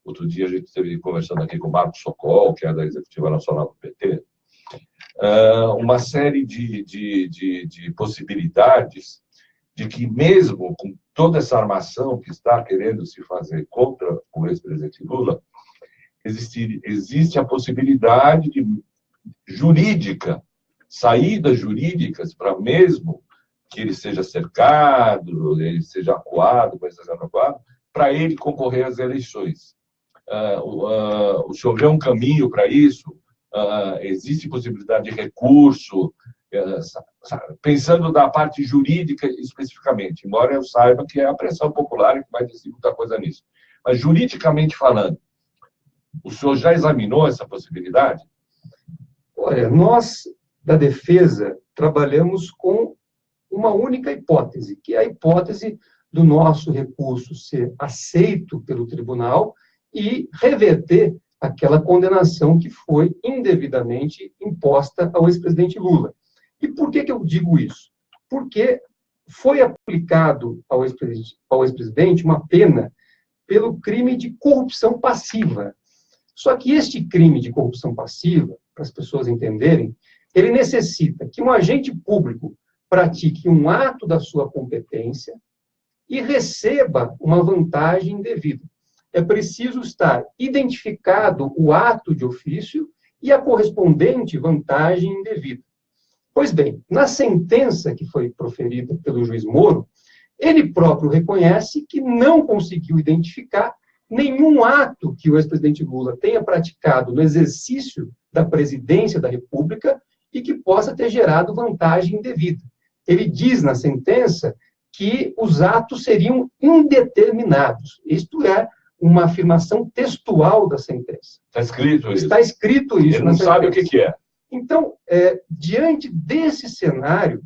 outro dia a gente esteve conversando aqui com o Marcos Sokol, que é da Executiva Nacional do PT, uma série de possibilidades de que mesmo com toda essa armação que está querendo se fazer contra o ex-presidente Lula, existe a possibilidade jurídica, saídas jurídicas para mesmo que ele seja cercado, ele seja acuado, para ele concorrer às eleições. O senhor vê um caminho para isso? Existe possibilidade de recurso? Pensando da parte jurídica especificamente, embora eu saiba que é a pressão popular que vai decidir muita coisa nisso. Mas, juridicamente falando, o senhor já examinou essa possibilidade? Olha, nós, da defesa, trabalhamos com uma única hipótese, que é a hipótese do nosso recurso ser aceito pelo tribunal e reverter aquela condenação que foi indevidamente imposta ao ex-presidente Lula. E por que eu digo isso? Porque foi aplicado ao ex-presidente uma pena pelo crime de corrupção passiva. Só que este crime de corrupção passiva, para as pessoas entenderem, ele necessita que um agente público pratique um ato da sua competência e receba uma vantagem indevida. É preciso estar identificado o ato de ofício e a correspondente vantagem indevida. Pois bem, na sentença que foi proferida pelo juiz Moro, ele próprio reconhece que não conseguiu identificar nenhum ato que o ex-presidente Lula tenha praticado no exercício da presidência da República e que possa ter gerado vantagem indevida. Ele diz na sentença que os atos seriam indeterminados. Isto é uma afirmação textual da sentença. Está escrito isso. Está escrito isso. Ele não sabe o que é. Então, diante desse cenário,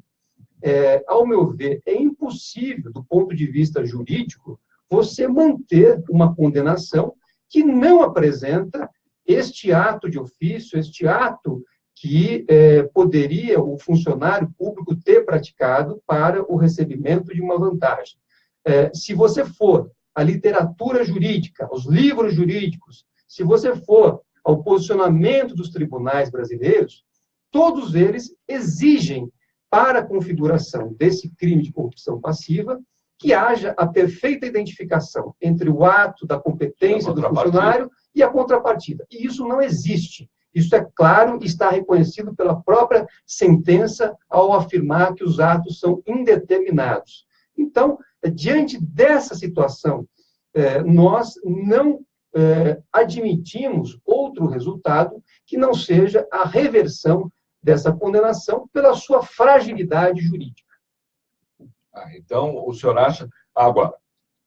ao meu ver, é impossível, do ponto de vista jurídico, você manter uma condenação que não apresenta este ato de ofício, este ato que poderia o funcionário público ter praticado para o recebimento de uma vantagem. Se você for à literatura jurídica, aos livros jurídicos, se você for ao posicionamento dos tribunais brasileiros, todos eles exigem, para a configuração desse crime de corrupção passiva, que haja a perfeita identificação entre o ato da competência do funcionário e a contrapartida. E isso não existe. Isso é claro e está reconhecido pela própria sentença ao afirmar que os atos são indeterminados. Então, diante dessa situação nós não admitimos outro resultado que não seja a reversão dessa condenação pela sua fragilidade jurídica. Então, o senhor acha... Agora,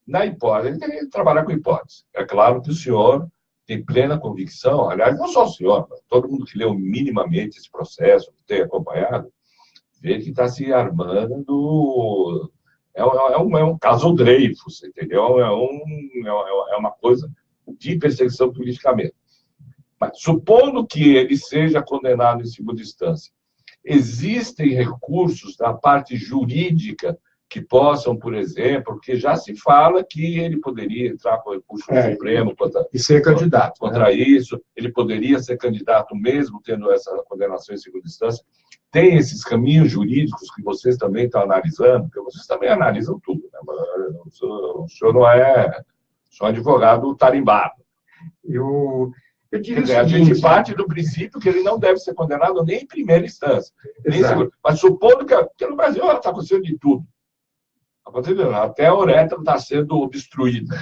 na hipótese, ele tem que trabalhar com hipótese. É claro que o senhor tem plena convicção, aliás, não só o senhor, mas todo mundo que leu minimamente esse processo, que tem acompanhado, vê que está se armando... É um caso Dreyfus, entendeu? É uma coisa de perseguição política mesmo. Mas, supondo que ele seja condenado em segunda instância, existem recursos da parte jurídica que possam, por exemplo, porque já se fala que ele poderia entrar com recurso no Supremo e ser candidato contra isso, ele poderia ser candidato mesmo tendo essa condenação em segunda instância. Tem esses caminhos jurídicos que vocês também estão analisando, porque vocês também analisam tudo, né? O senhor não é só advogado tarimbado. Eu diria dizer, a gente parte do princípio que ele não deve ser condenado nem em primeira instância. Nem mas supondo que no Brasil está acontecendo de tudo. Até a uretra está sendo obstruída.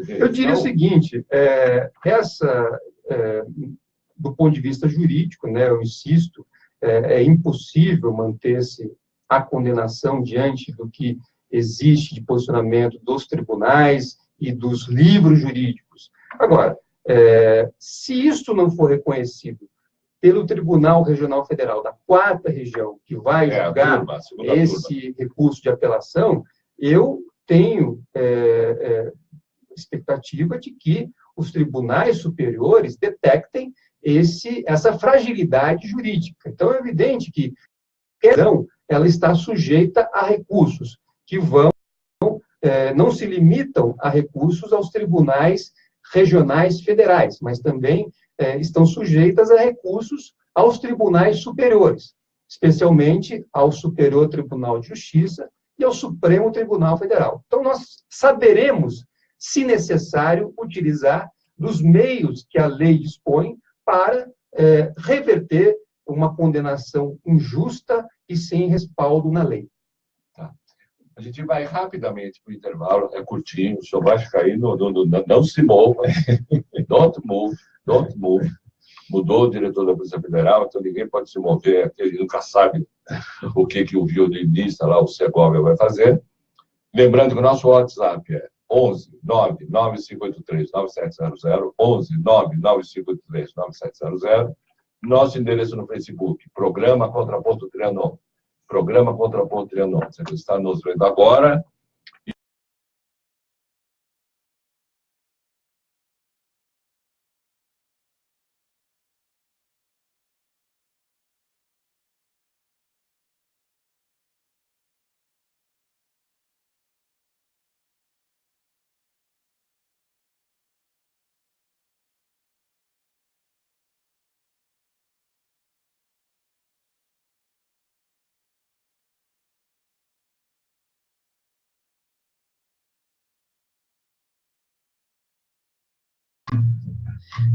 Eu diria o seguinte, do ponto de vista jurídico, né, eu insisto, é impossível manter-se a condenação diante do que existe de posicionamento dos tribunais e dos livros jurídicos. Agora, se isto não for reconhecido pelo Tribunal Regional Federal da 4ª Região, que vai julgar esse recurso de apelação, eu tenho expectativa de que os tribunais superiores detectem essa fragilidade jurídica. Então, é evidente que ela está sujeita a recursos que não se limitam a recursos aos tribunais regionais federais, mas também estão sujeitas a recursos aos tribunais superiores, especialmente ao Superior Tribunal de Justiça e ao Supremo Tribunal Federal. Então, nós saberemos, se necessário, utilizar dos meios que a lei dispõe para reverter uma condenação injusta e sem respaldo na lei. Tá. A gente vai rapidamente para o intervalo, é curtinho, o senhor vai ficar aí, não se mova, don't move. Mudou o diretor da Polícia Federal, então ninguém pode se mover, ele nunca sabe o que o violinista lá, o Segovia, vai fazer. Lembrando que o nosso WhatsApp é 11 99583 9700, 11 99583 9700. Nosso endereço no Facebook, Programa Contraponto Trianon. Programa Contraponto Trianon. Você está nos vendo agora.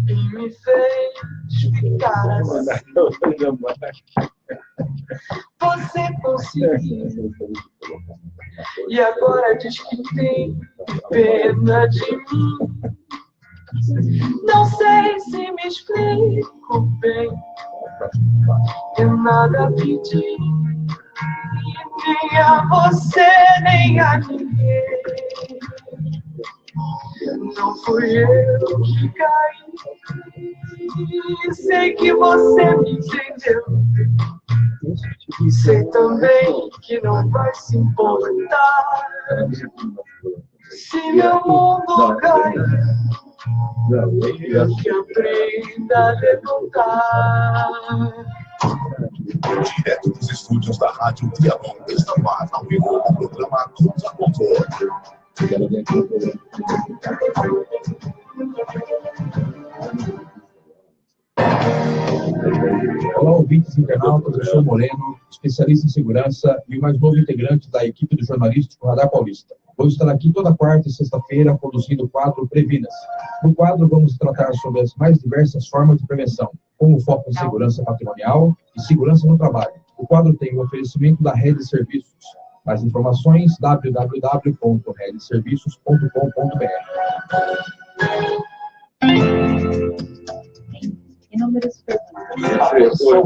E me fez ficar assim. Você conseguiu. E agora diz que tem pena de mim. Não sei se me explico bem. Eu nada pedi. Nem a você, nem a ninguém. Não fui eu que caí, sei que você me entendeu. E sei também que não vai se importar se meu mundo cair. Que aprenda a levantar. Direto dos estúdios da Rádio Trianon, está no ar, ao vivo, o programa Contraponto. Olá, ouvintes internautas, eu sou Moreno, especialista em segurança e o mais novo integrante da equipe do jornalístico Radar Paulista. Vou estar aqui toda quarta e sexta-feira conduzindo o quadro Previnas. No quadro vamos tratar sobre as mais diversas formas de prevenção, com foco em segurança patrimonial e segurança no trabalho. O quadro tem o oferecimento da Rede Serviços, Mais informações, www.redserviços.com.br. Inúmeros Atenção!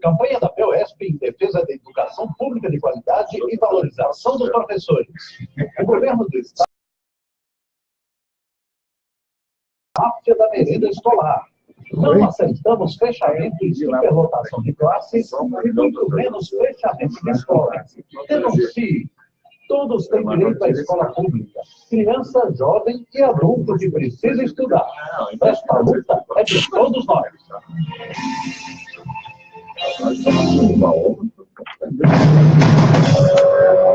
Campanha da POSP em defesa da educação pública de qualidade e valorização dos professores. O governo do Estado máfia da merenda escolar. Não aceitamos fechamento e superlotação de classes e muito menos fechamento de escola. Denuncie. Todos têm direito à escola pública. Criança, jovem e adulto que precisa estudar. Esta luta é de todos nós.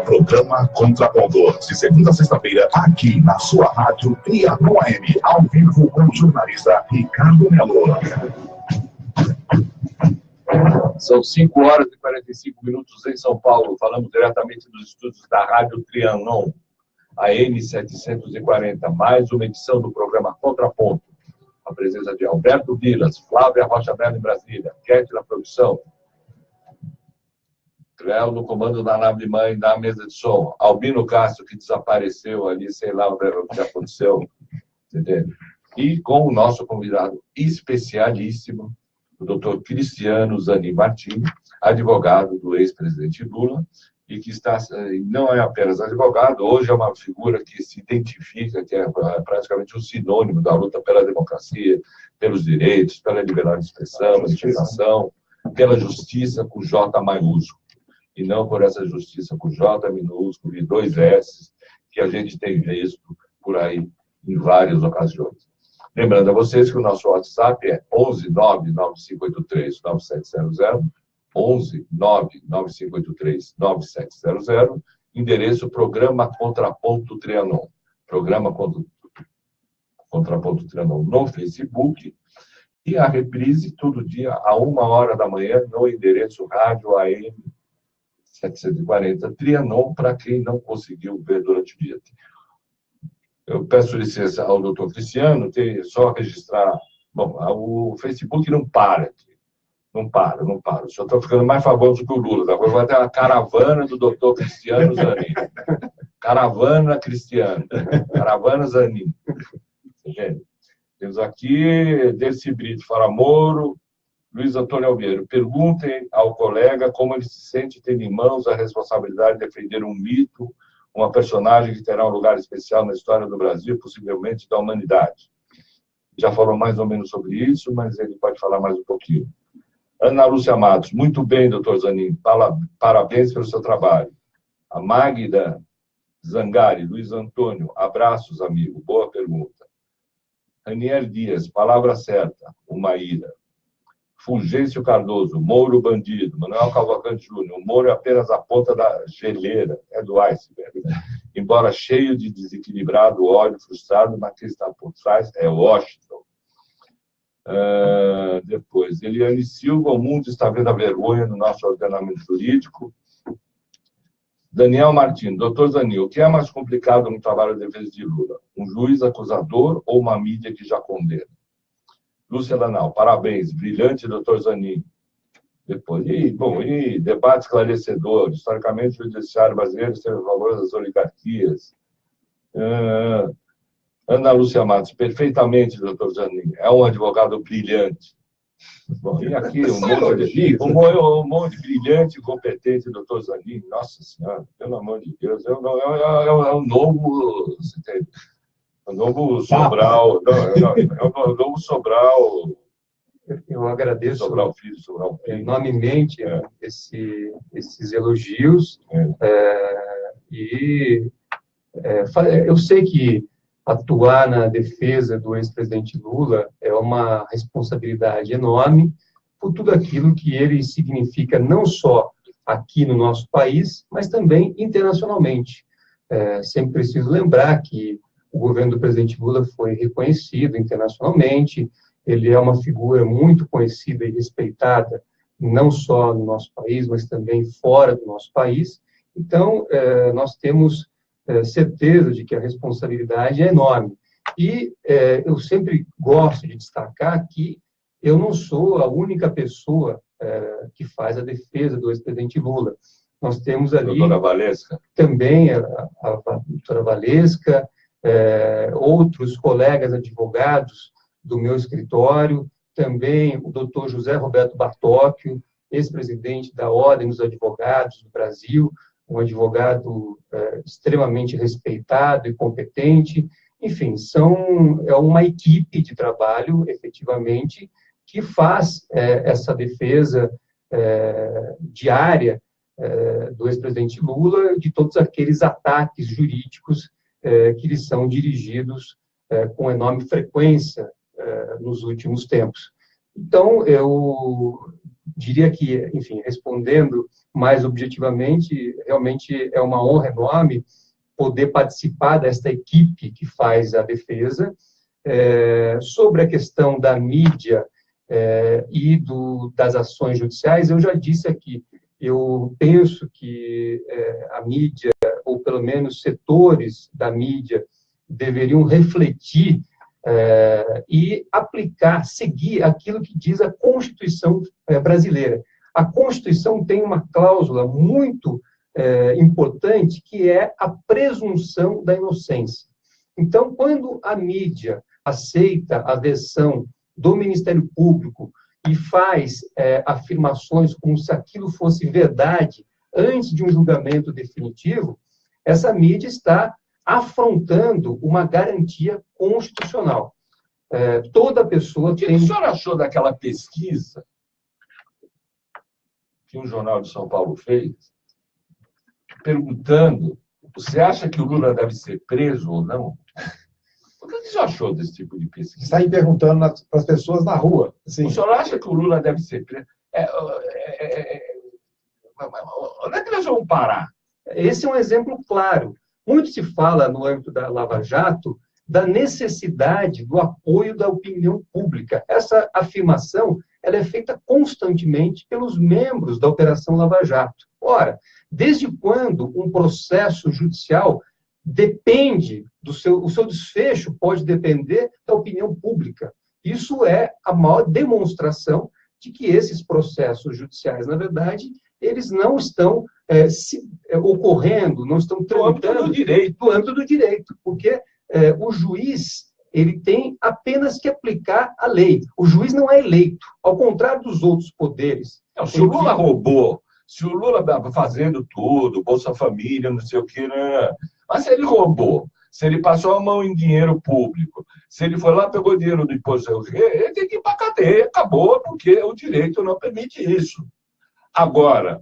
Programa Contraponto, de segunda a sexta-feira, aqui na sua rádio Trianon AM, ao vivo com o jornalista Ricardo Melo. São 5 horas e 45 minutos em São Paulo. Falamos diretamente dos estúdios da Rádio Trianon, AM 740. Mais uma edição do programa Contraponto. A presença de Alberto Vilas, Flávia Rocha Mello em Brasília, Kete na produção, Cléo no comando da nave mãe da mesa de som, Albino Castro, que desapareceu ali, sei lá o que aconteceu, entendeu? E com o nosso convidado especialíssimo, o doutor Cristiano Zanin Martins, advogado do ex-presidente Lula, e que está, não é apenas advogado, hoje é uma figura que se identifica, que é praticamente um sinônimo da luta pela democracia, pelos direitos, pela liberdade de expressão, manifestação, pela justiça com J maiúsculo, e não por essa justiça com J minúsculo e 2 S, que a gente tem visto por aí em várias ocasiões. Lembrando a vocês que o nosso WhatsApp é 11-99583-9700, 11-99583-9700, endereço Programa Contraponto Trianon. Programa Contraponto Trianon no Facebook, e a reprise todo dia, a 1h da manhã, no endereço Rádio AM 740 Trianon, para quem não conseguiu ver durante o dia. Eu peço licença ao doutor Cristiano, só registrar. Bom, o Facebook não para aqui. Não para. O senhor está ficando mais famoso que o Lula. Agora vai ter uma caravana do doutor Cristiano Zanin. Caravana Cristiano. Caravana Zanin. Entende? Temos aqui Dercy Brito, Fara Moro, Luiz Antônio Alveiro. Perguntem ao colega como ele se sente tendo em mãos a responsabilidade de defender um mito, uma personagem que terá um lugar especial na história do Brasil, possivelmente da humanidade. Já falou mais ou menos sobre isso, mas ele pode falar mais um pouquinho. Ana Lúcia Matos, muito bem, doutor Zanin, parabéns pelo seu trabalho. A Magda Zangari, Luiz Antônio, abraços, amigo, boa pergunta. Raniel Dias, palavra certa, o Maíra. Fulgêncio Cardoso, Moro bandido. Manuel Cavalcante Júnior, o Moro é apenas a ponta da geleira, é do iceberg. Embora cheio de desequilibrado ódio frustrado, mas quem está por trás é Washington. Depois, Eliane Silva, o mundo está vendo a vergonha no nosso ordenamento jurídico. Daniel Martins, doutor Zanin, o que é mais complicado no trabalho de defesa de Lula? Um juiz acusador ou uma mídia que já condena? Lúcia Lanal, parabéns, brilhante, doutor Zanin. Depois, debate esclarecedor. Historicamente, o judiciário brasileiro teve o valor das oligarquias. Ana Lúcia Matos, perfeitamente, doutor Zanin. É um advogado brilhante. Bom, e aqui um monte de brilhante e competente, doutor Zanin. Nossa Senhora, pelo amor de Deus, é um novo... O novo Sobral. É o novo Sobral. Eu agradeço Sobral Filho. enormemente esses elogios. Eu sei que atuar na defesa do ex-presidente Lula é uma responsabilidade enorme por tudo aquilo que ele significa não só aqui no nosso país, mas também internacionalmente. Sempre preciso lembrar que o governo do presidente Lula foi reconhecido internacionalmente, ele é uma figura muito conhecida e respeitada, não só no nosso país, mas também fora do nosso país. Então, nós temos certeza de que a responsabilidade é enorme. E eu sempre gosto de destacar que eu não sou a única pessoa que faz a defesa do ex-presidente Lula. Nós temos ali... Doutora Valesca. Também a doutora Valesca, outros colegas advogados do meu escritório, também o doutor José Roberto Bartóquio, ex-presidente da Ordem dos Advogados do Brasil, um advogado extremamente respeitado e competente. Enfim, é uma equipe de trabalho, efetivamente, que faz essa defesa diária do ex-presidente Lula, de todos aqueles ataques jurídicos que lhes são dirigidos com enorme frequência nos últimos tempos. Então, eu diria que, enfim, respondendo mais objetivamente, realmente é uma honra enorme poder participar desta equipe que faz a defesa. Sobre a questão da mídia e das ações judiciais, eu já disse aqui, eu penso que a mídia, ou pelo menos setores da mídia, deveriam refletir e aplicar, seguir aquilo que diz a Constituição brasileira. A Constituição tem uma cláusula muito importante, que é a presunção da inocência. Então, quando a mídia aceita a versão do Ministério Público e faz afirmações como se aquilo fosse verdade antes de um julgamento definitivo, essa mídia está afrontando uma garantia constitucional. Toda pessoa tem... O que o senhor achou daquela pesquisa que um jornal de São Paulo fez, perguntando: você acha que o Lula deve ser preso ou não? O que você achou desse tipo de pesquisa? Está aí perguntando para as pessoas na rua. Assim. O senhor acha que o Lula deve ser preso? Onde é que nós vamos parar? Esse é um exemplo claro. Muito se fala, no âmbito da Lava Jato, da necessidade do apoio da opinião pública. Essa afirmação ela é feita constantemente pelos membros da Operação Lava Jato. Ora, desde quando um processo judicial depende o seu desfecho pode depender da opinião pública? Isso é a maior demonstração de que esses processos judiciais, na verdade, eles não estão ocorrendo, não estão tramitando no âmbito do direito, porque o juiz ele tem apenas que aplicar a lei. O juiz não é eleito, ao contrário dos outros poderes. Não, se o Lula roubou, se o Lula estava fazendo tudo, Bolsa Família, não sei o quê, mas se ele roubou, se ele passou a mão em dinheiro público, se ele foi lá e pegou dinheiro do imposto, ele tem que ir para a cadeia, acabou, porque o direito não permite isso. Agora,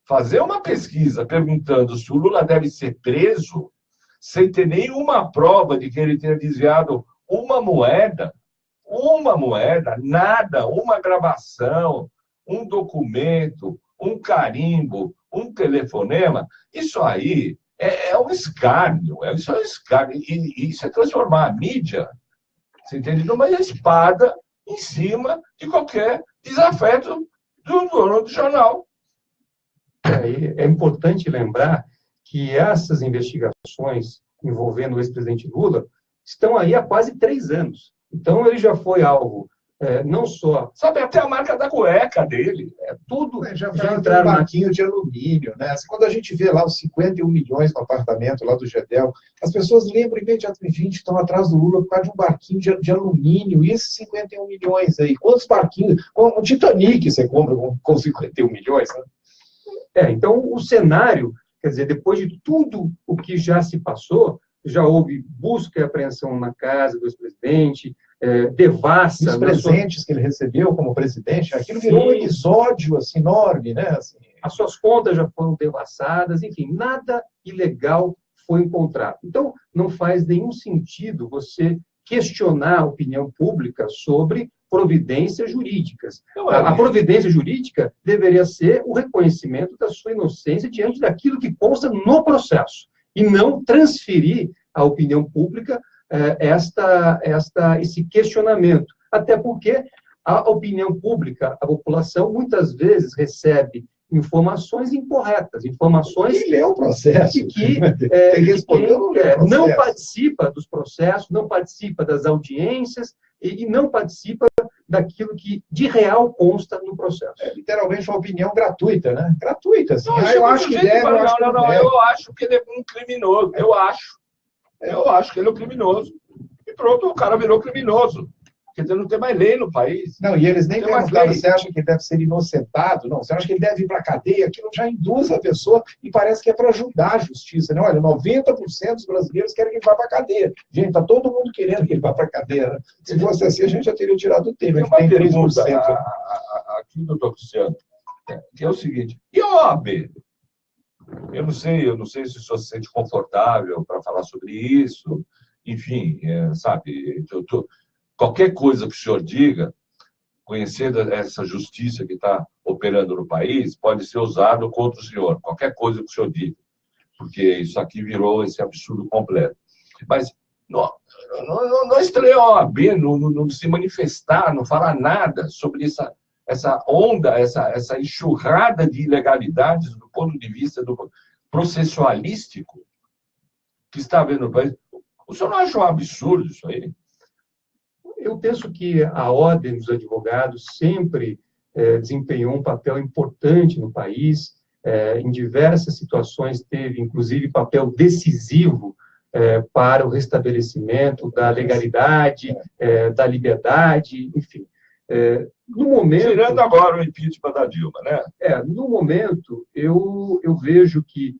fazer uma pesquisa perguntando se o Lula deve ser preso, sem ter nenhuma prova de que ele tenha desviado uma moeda, nada, uma gravação, um documento, um carimbo, um telefonema, isso aí é um escárnio, isso é um escárnio, e isso é transformar a mídia, você entende, numa espada em cima de qualquer desafeto do dono do jornal. É importante lembrar que essas investigações envolvendo o ex-presidente Lula estão aí há quase 3 anos. Então, ele já foi alvo, não só... Sabe, até a marca da cueca dele. Tudo já entraram no barquinho de alumínio, né? Quando a gente vê lá os 51 milhões no apartamento lá do Gedel, as pessoas lembram imediatamente que estão atrás do Lula por causa de um barquinho de alumínio. E esses 51 milhões aí? Quantos barquinhos? O Titanic você compra com 51 milhões, né? Então, o cenário, quer dizer, depois de tudo o que já se passou, já houve busca e apreensão na casa do ex-presidente, devassa... Os presentes que ele recebeu como presidente, aquilo virou um episódio assim, enorme, né? Assim, as suas contas já foram devassadas, enfim, nada ilegal foi encontrado. Então, não faz nenhum sentido você questionar a opinião pública sobre providências jurídicas. A providência jurídica deveria ser o reconhecimento da sua inocência diante daquilo que consta no processo, e não transferir à opinião pública esse questionamento. Até porque a opinião pública, a população, muitas vezes recebe informações incorretas, informações que é o processo, que não participa dos processos, não participa das audiências e não participa daquilo que de real consta no processo. É literalmente uma opinião gratuita, né? Gratuita, assim. Não, Eu acho que deve, não, eu acho que não deve. eu acho que ele é um criminoso. Eu acho que ele é um criminoso. E pronto, o cara virou criminoso. Quer dizer, não tem mais lei no país. Não, e eles nem Tem mais perguntaram, lei. você acha que ele deve ser inocentado? Não, você acha que ele deve ir para a cadeia? Aquilo já induz a pessoa e parece que é para ajudar a justiça, né? Olha, 90% dos brasileiros querem que ele vá para a cadeia. Gente, está todo mundo querendo que ele vá para a cadeia, né? Se fosse assim, a gente já teria tirado o tema. Tem uma pergunta aqui, doutor Cristiano, que é o seguinte, e a OAB? Eu não sei se o senhor se sente confortável para falar sobre isso, enfim, sabe, qualquer coisa que o senhor diga, conhecendo essa justiça que está operando no país, pode ser usado contra o senhor, qualquer coisa que o senhor diga, porque isso aqui virou esse absurdo completo. Mas não estranho a OAB não se manifestar, não falar nada sobre essa onda, essa enxurrada de ilegalidades do ponto de vista do processualístico que está havendo no país. O senhor não acha um absurdo isso aí? Eu penso que a Ordem dos Advogados sempre desempenhou um papel importante no país, em diversas situações teve, inclusive, papel decisivo para o restabelecimento da legalidade, da liberdade, enfim. No momento, tirando agora o impeachment da Dilma, né? No momento, eu vejo que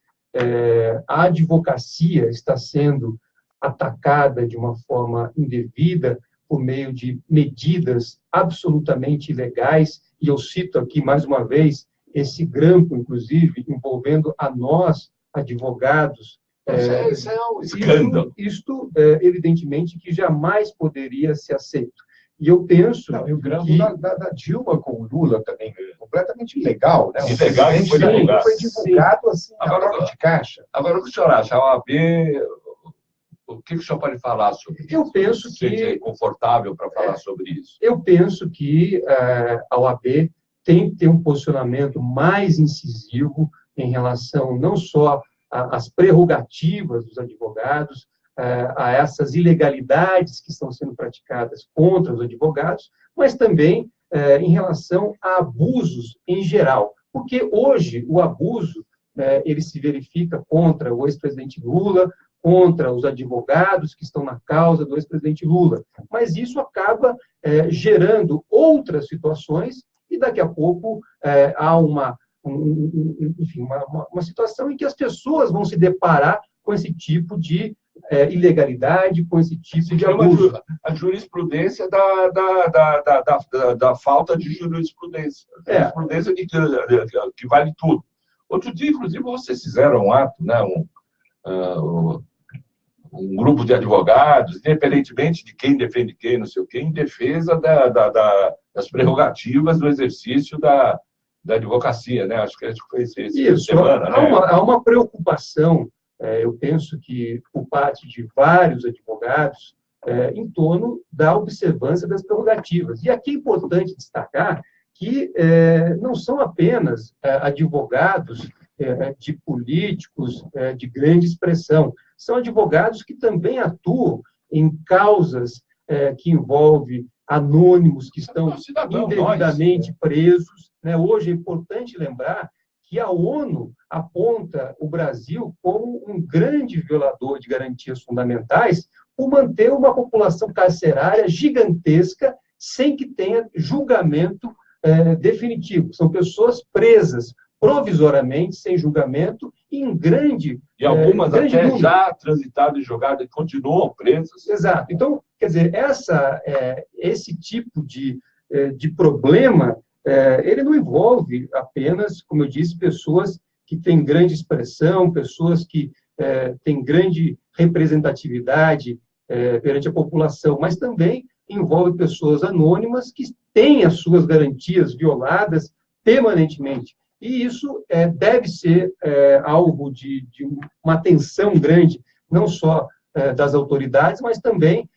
a advocacia está sendo atacada de uma forma indevida por meio de medidas absolutamente ilegais, e eu cito aqui, mais uma vez, esse grampo, inclusive, envolvendo a nós, advogados. Isso é um escândalo. Isto, evidentemente, que jamais poderia ser aceito. E eu penso... Não, e o grampo da Dilma com o Lula também, completamente ilegal, né? Ilegal, foi divulgado assim, agora, a troca de caixa. Agora, o que o senhor acha? A OAB... O que o senhor pode falar sobre isso? Eu penso que... Você confortável para falar sobre isso? Eu penso que a OAB tem que ter um posicionamento mais incisivo em relação não só às prerrogativas dos advogados, a essas ilegalidades que estão sendo praticadas contra os advogados, mas também em relação a abusos em geral. Porque hoje o abuso ele se verifica contra o ex-presidente Lula, contra os advogados que estão na causa do ex-presidente Lula. Mas isso acaba gerando outras situações e daqui a pouco há uma situação em que as pessoas vão se deparar com esse tipo de ilegalidade, com esse tipo de abuso. A jurisprudência da falta de jurisprudência. A jurisprudência que vale tudo. Outro dia, inclusive, vocês fizeram um ato, né, um grupo de advogados, independentemente de quem defende quem, não sei o quê, em defesa das prerrogativas do exercício da advocacia, né? Acho que foi essa semana, né? Há uma preocupação, eu penso que por parte de vários advogados, em torno da observância das prerrogativas. E aqui é importante destacar que não são apenas advogados de políticos de grande expressão, são advogados que também atuam em causas que envolvem anônimos que estão indevidamente presos. Né? Hoje é importante lembrar que a ONU aponta o Brasil como um grande violador de garantias fundamentais por manter uma população carcerária gigantesca sem que tenha julgamento definitivo. São pessoas presas provisoriamente, sem julgamento, em grande... E algumas até número. já transitadas e julgadas e continuam presas. Exato. Então, quer dizer, esse tipo de problema, ele não envolve apenas, como eu disse, pessoas que têm grande expressão, pessoas que têm grande representatividade perante a população, mas também envolve pessoas anônimas que têm as suas garantias violadas permanentemente. E isso deve ser alvo de uma atenção grande, não só das autoridades, mas também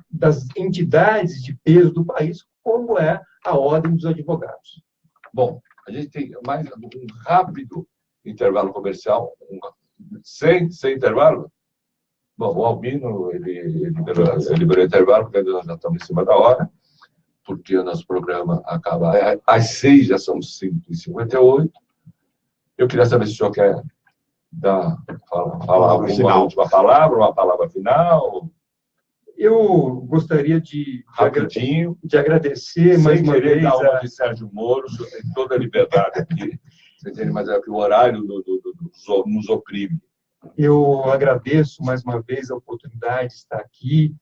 das entidades de peso do país, como é a Ordem dos Advogados. Bom, a gente tem mais um rápido intervalo comercial. Sem intervalo? Bom, o Albino, ele liberou intervalo, porque já estamos em cima da hora. porque o nosso programa acaba às 6, já são 5h58. Eu queria saber se o senhor quer falar alguma última palavra, uma palavra final. Eu gostaria de agradecer mais uma vez a de Sérgio Moro. O senhor tem toda a liberdade aqui, mas é que o horário nos oprime. Eu agradeço mais uma vez a oportunidade de estar aqui,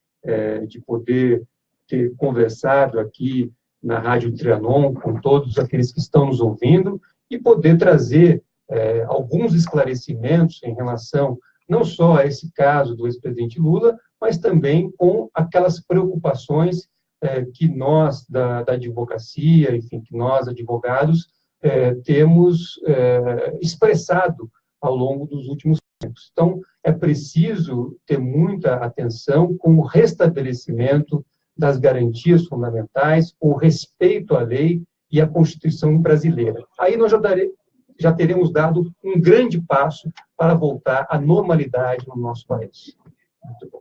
de poder ter conversado aqui na Rádio Trianon com todos aqueles que estão nos ouvindo e poder trazer alguns esclarecimentos em relação não só a esse caso do ex-presidente Lula, mas também com aquelas preocupações que nós, da advocacia, enfim, que nós, advogados, temos expressado ao longo dos últimos tempos. Então, é preciso ter muita atenção com o restabelecimento das garantias fundamentais, com o respeito à lei e à Constituição brasileira. Aí nós já teremos dado um grande passo para voltar à normalidade no nosso país. Muito bom.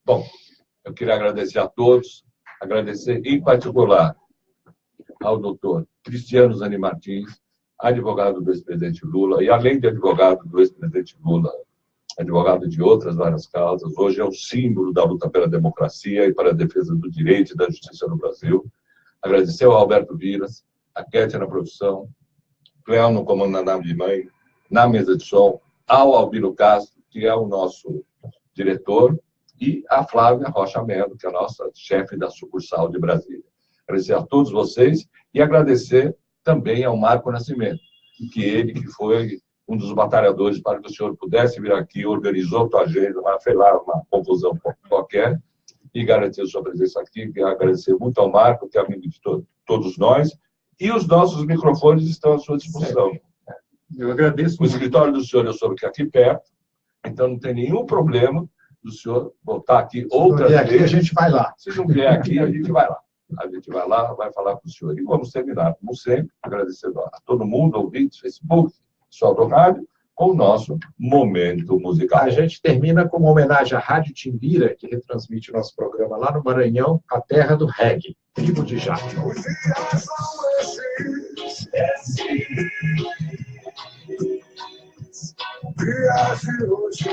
Bom, eu queria agradecer a todos, agradecer em particular ao doutor Cristiano Zanin Martins, advogado do ex-presidente Lula, e além de advogado do ex-presidente Lula, advogado de outras várias causas, hoje é o símbolo da luta pela democracia e para a defesa do direito e da justiça no Brasil. Agradecer ao Alberto Vilas, a Kétia na produção, Cléo no comando na nave de mãe, na mesa de som, ao Albino Castro, que é o nosso diretor, e a Flávia Rocha Mello, que é a nossa chefe da sucursal de Brasília. Agradecer a todos vocês e agradecer também ao Marco Nascimento, que foi um dos batalhadores para que o senhor pudesse vir aqui, organizou a tua agenda, mas fez lá uma confusão qualquer, e garantir a sua presença aqui. Quero agradecer muito ao Marco, que é amigo de todos nós, e os nossos microfones estão à sua disposição. Eu agradeço. O escritório do senhor, eu soube que é aqui perto, então não tem nenhum problema do senhor voltar aqui outras vezes. Aqui a gente vai lá. Se não vier aqui, a gente vai lá. A gente vai lá, vai falar com o senhor. E vamos terminar, como sempre, agradecendo a todo mundo, ouvintes, Facebook, pessoal do rádio, com o nosso Momento Musical. A gente termina com uma homenagem à Rádio Timbira, que retransmite o nosso programa lá no Maranhão, a terra do reggae, tribo de Jaque. Viagem hoje.